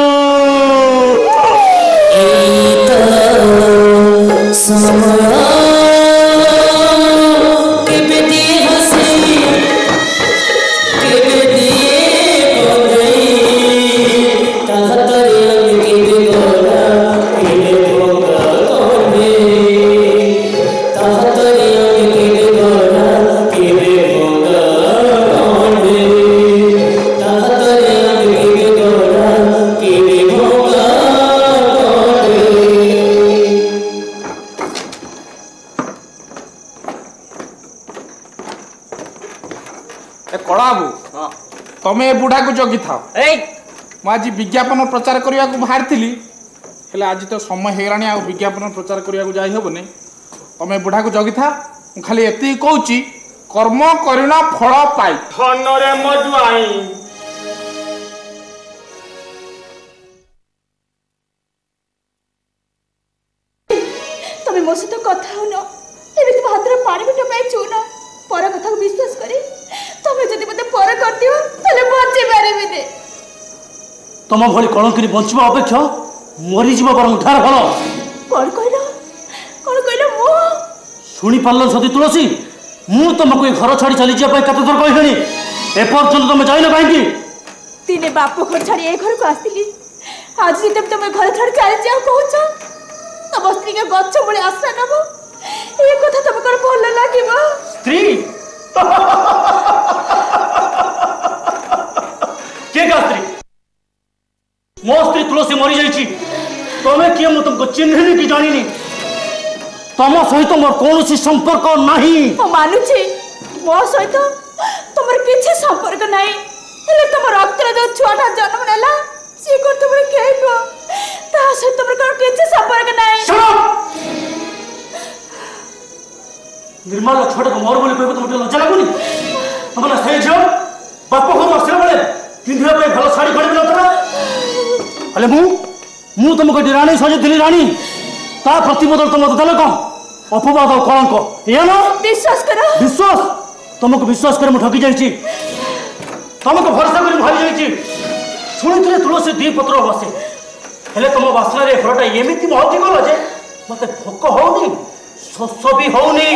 तमें बुढ़ा को जगी था आज विज्ञापन प्रचार करने को बाहर थी हेले आज तो समय होगलानी आ विज्ञापन प्रचार करने को जाई हेबनी तमें बुढ़ा को जगी था खाली एति कहूँ कर्म करिना फल पाई धनरे मजुआई तमे मो सहित कथा होनो एबे तुम हाथ रे पानी भी टपाई चूना पर कथा को विश्वास करी तमे जदि मते पर करतियो तले बच्चे पारिबे ने तम भली कलंकिनी बंचबा अपेक्षा मरी जीव पर उठार फल कोन कहलो मो सुनी पारल सती तुलसी मु तुमको घर छाड़ी चली जा कत थर कहनी एपर्यंत तुम जाइन कहीं दिने बाप घर छाड़ी ए घर को आसली आज जब तुम घर छाड़ी चली जाओ कहूछ तम स्त्री के गच्छ मुळे आशा नबो ए कथा तुमको भल लागिबो स्त्री के का स्त्री मो स्त्री तुलसी मरी जाइछि तमे किए मु तुमको चिन्हनी कि जानिनी तम सहित मोर कौन संपर्क नहीं मानुची मो सहित तुमर किछि संपर्क नहीं हेले तुम रक्त जो छुआटा जन्म नेला सी को तुम कहबो ता सहित तुमर कौन किछि संपर्क नहीं निर्मल छोटा को मोर बोली कहबो तुम लज्जा लागुनी तुमला सही जो बाप को बसले बळे पिंधिया पे भलो साड़ी खड़ी नतरा हले मु तुमको रानी सजे दिली रानी ता प्रतिबदल तुम तो दले कम अपवाद और कलंक ये ना विश्वास करो विश्वास तुमको विश्वास कर मु ठकी जाईची तुमको भरोसा कर भारी जाईची सुनितले तुलसी दी पत्र बसे हेले तुम वासना रे घरटा एमिति महति गलो जे मते भोक होउनी शोष भी होउनी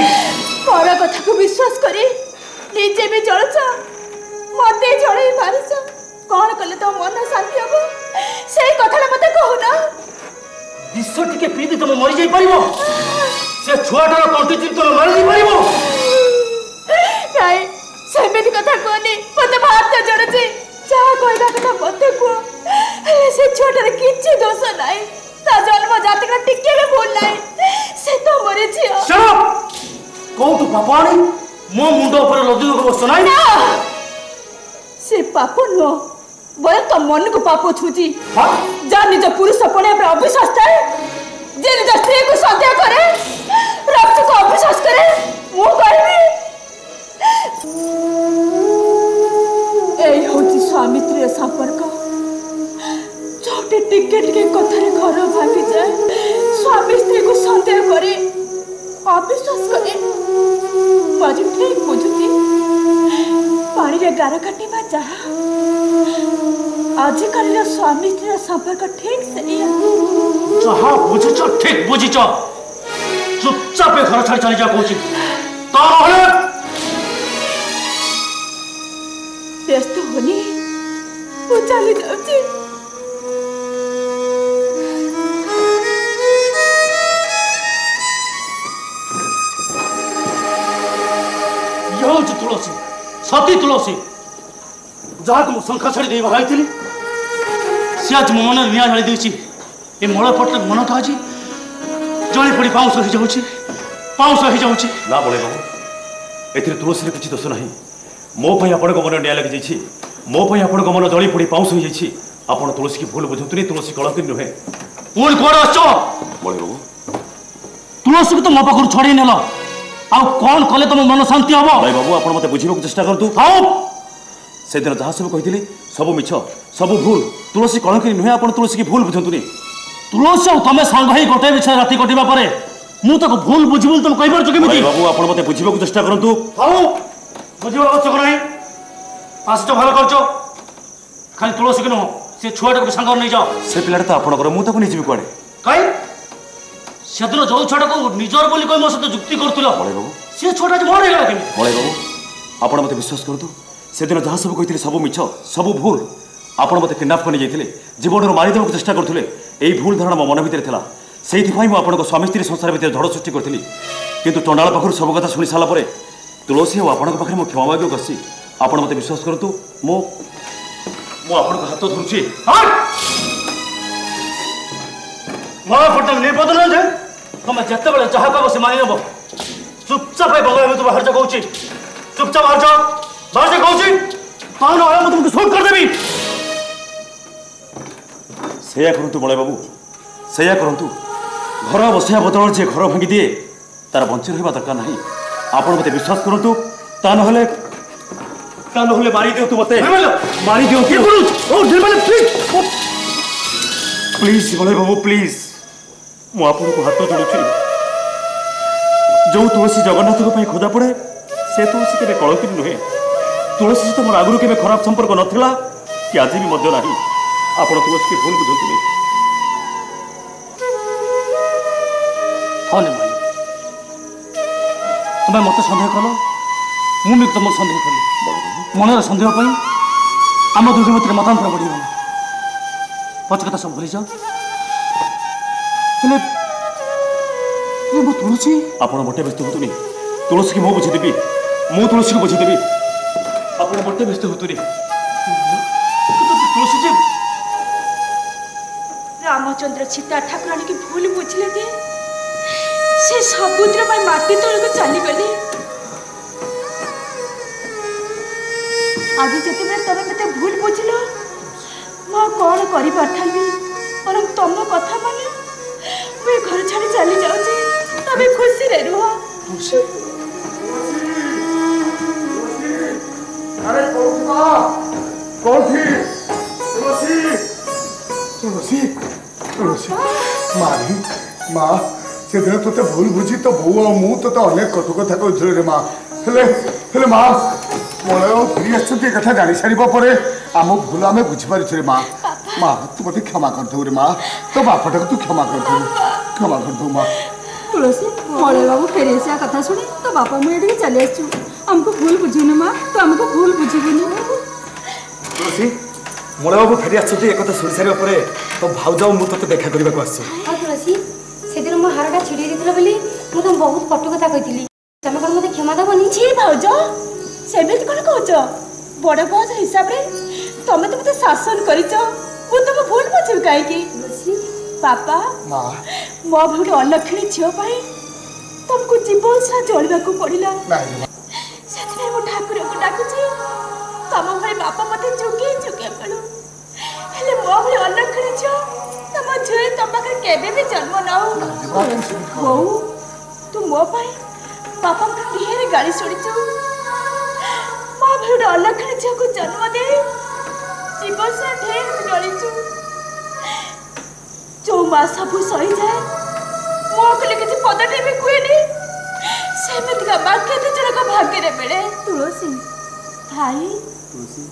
पर कथा को विश्वास करी निजे भी जळछ मते जळई मारिछ कोन कले तो मन शांति हबो सेही कथाला मते कहूना विश्व टिके प्रीति तुम मरि जाई परिबो से छुआटार कंटी चिप तुम मरि जाई परिबो काई सेमेति कथा कोनी मते भात जड़छि जा कहला कथा मते को से छुआटार किछि दोष नाही ता जन्म जातक टिके भी भूल नाही से तो मरि छियो शट को तू पापाणी मो मुंडो ऊपर लदी को बस नाही ना से पाप नो बय तो मन को पाप छुची जा निज पुरुष पणे पर अविश्वास है जे निज स्त्री को सत्या करे रक्त को अविश्वास करे मु करबी एई होची स्वामी स्त्री संपर्क छोटे टिके टिके कथा रे घर भागी जाए स्वामी स्त्री को सत्या करे अविश्वास करे बाजू ठीक बुझुती पानी रे गार काटिबा जहा आजकल स्वामी स्त्री संपर्क ठीक से जहाँ बुझिच ठीक बुझिच चुपचाप घर छाड़ी चली जा कहूँ व्यस्त होनी वो चली जाऊँ तुलसी सती तुलसी जहाँ तुम शंखा छाड़ी दे बाहर थी सी आज मो मन निआ ढाली देछि ए मळ पट मन तो आज जळी पड़ी पाउस हो जाउछि ना बड़े बाबू एथिरे तुलसी किछि दोष नाही मो पई आपण को मन निया लागि जाइछि मो पई आपण को मन जळी पड़ी पाउस हो जाइछि आपण तुलसी की भूल बुझतुनी तुलसी कलंक नुहे भूल कोड असो बड़े बाबू तुलसी को तो मो पाखर छड़े नेला आ कोन कले तुम मन शांति हबो भाई बाबू आपण मते बुझिबो चेष्टा करतु आओ से दिन जहाँ सब कही सब मिछ सब भूल तुलसी कलंक नुहे आपण तुलसी की भूल बुझतुनी तुलसी तुम सांग ही गोटे बिछा राति कटिबा परे मु तो भूल बुझी बोल तुम कहि परछ केमिति बाबू आपण मते बुझिबो चेष्टा करतु आओ बुझिबा आवश्यक नहीं पास तो भालो करछो खाली तुलसी के न से छुआटा को संग नहीं जाओ से पिलाटा तो आपणकर मु ताको निजिबि कुआडे कई सेदिन जो छुआटा को निजर बोली कोइ मो सहित जुक्ति करतुलो बड़े बाबू से छुआटा मोर हेला केमि बड़े बाबू आपण मते विश्वास करतु से दिन जहाँ सब कही सब मिछ सब भूल आपण मते किडनैप कर जाइथिले जीवन मारी देबाक चेष्टा करथुले एई भूल धारणा मो मन भितर थिला सेइथि मु आपणको स्वामी स्त्री संसार भितर झड़ सृष्टि करथिली किंतु टंडाळ पाखर सब कथा सुनि साला परे तुलसी और आपणको पाखरे मु क्षमा मागो करसी आपण मते विश्वास करतु मो आपणको हाथ धरुछि मोर फट निर्बोधन जे तुम जत्ते बेले चाह कहबो से मानि नेबो चुपचाप बगल में तू बाहर जा कहूछि चुपचाप बाहर जा कहूछि पाउन आया मु तुमको शूट कर देबी सेया करंतु बड़े बाबू सेया करंतु घर बसिया बदल जे घर भांगी दिए तार बंची रहिबा दरकार नाही आपण मते विश्वास करंतु ता नहले मारी दियो तू मते मारी दियो के करू ओ निर्मल प्लीज प्लीज बड़े बाबू प्लीज मु आपन को हाथ जोड़ुछि जो तुलसी जगन्नाथ को खोजा पड़े से तुलसी केबे कलंकित नुहे तुलसी तो मोर आगुरु केबे खराब संपर्क नथिला कि आज भी मध्य नाही आपण तुलसी की भूल बुझुतुनी हने माई तुम्हें मत सन्देह कल मुझे भी तुम सन्देह कली मनर सन्देह पर आम दुई मत मतांतर बढ़ीगला पछ कथा सब भूली जाओ मो तुलसी आपण मोटे व्यस्त होतुनी तुलसी की मो बुझेदेवी मो तुलसी को बुझेदेवी आपण मोटे व्यस्त होतुनी तुलसी जी रामचंद्र सीता ठाकुराणी की भूल बुझले दे से समुद्र में माटी तोड़ को चली गली आज जिते तब मत भूल बुझल मु कौन कर पर तुम कथा मान मुझे घर छाड़ी चली जाऊँ तब खुशी रे रुह अरे तुलसी तुलसी तुलसी मारी माँ से दिन तो भूल बुझी तो बो मु तो अनेक कटु कथा कहते रे माँ हेले माँ मलय फिरी आसती कथा जानी सारे आम भूल आम बुझीपारे रे माँ माँ तू मत क्षमा करदे रे माँ तो बापटा तू क्षमा करदे माँ तुलसी मलय बाबू फेरी आसा कथा शुणी तो बापा मुझे चली आसु हमको भूल बुझुनी माँ तो हमको भूल बुझेबुनी तुलसी मलय बाबू फेरी आसती एक शुणी सारे तो भाउज मुझे देखा करने को आस तुलसी से दिन मो हारटा छिड़ी देथिल बोली मु तुम बहुत कटु कथा कहितली तमे कोन मते क्षमा दबनी छी भाउज सेबेत कोन कहछ बड़ बॉस हिसाब रे तमे तो मते शासन करिछ मु तुम भूल बुझु काई की पापा मां मो भूल अलखणी छियो पाई तुमको जीवन सा चलबा को पड़िला नहीं सेतने मु ठाकुर को डाकुची तम भाई बापा मते चुके पड़ो हेले मो भूल अलखणी छियो तम झुए तम पाखे केबे भी जन्म न हो बहू तू मो पाई बापा को ढेर गाड़ी छोड़ीଛୁ मो भूल अलखणी छियो को जन्म दे जीवन सा ढेर जळीछु जो माँ सबू सही जाए मो को किसी पदटे भी कुएनी सेमित का माँ केते जणक भाग्य रे मिले तुलसी भाई तुलसी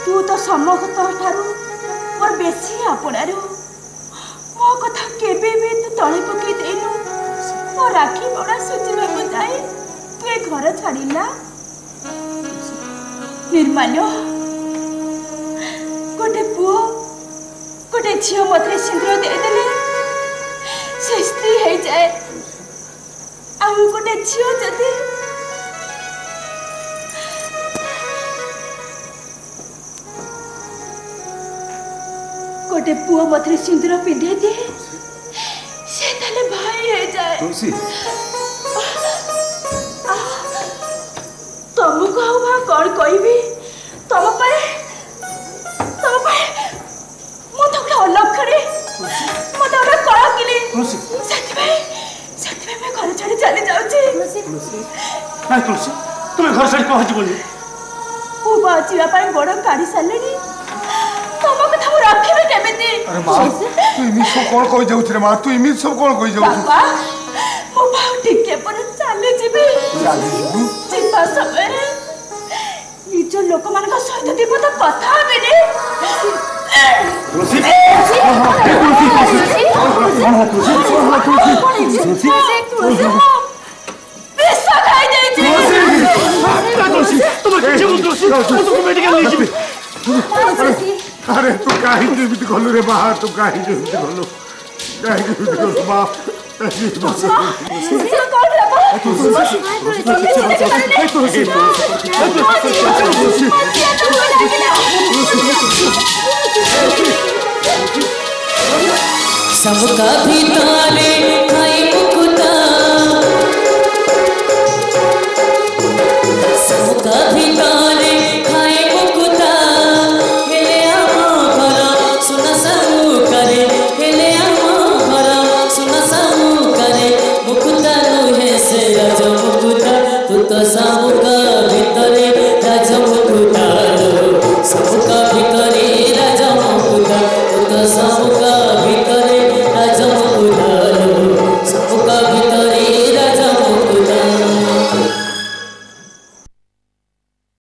तू तो समस्त ठारू और बेसी आपणारू मो कथा केबे भी तू तळे पकई देनु मो राखी बड़ा सुचिबा को जाए तू ए घर छाड़िला निर्माल्य गोटे पुओ गोटे झील मते सिंदूर देदेले से स्त्री हो जाए आ गोटे झील जदि गोटे पुओ मथे सिंदूर पिंधे दिए से ताले भाई है जाए तुलसी तुमको कौन कहबी तुम पर मु तो अलक्षणी मत कलकिली से मैं घर छाड़ी चली जाऊँ ना तुलसी तुम्हें घर छाड़ी कह जीवन मु बचापी गोड़ काढ़ी सारे तुम कथा मु रखी केमी अरे माँ तू इमित सब कौन कही जाऊँ रे माँ तू इमित सब कौन कही जाऊँ बाबा मु भाव टिके पर चली जीवी जीवा समय निज लोक मान सहित दीप तो कथा हेबी अरे तू कहीं जीवित गलु रे बाहर तू कहीं जीवित गलु माँ सबका भी ताले खाई मुकुता सबका भी ताले खाई मुकुता हेले आम घर सुन सामु करे हेले आम घर सुन सामु करे मुकुता नुहे से राज मुकुता तू तो सबका भितरे राज मुकुता सबका भितरे राज मुकुता तू तो सबका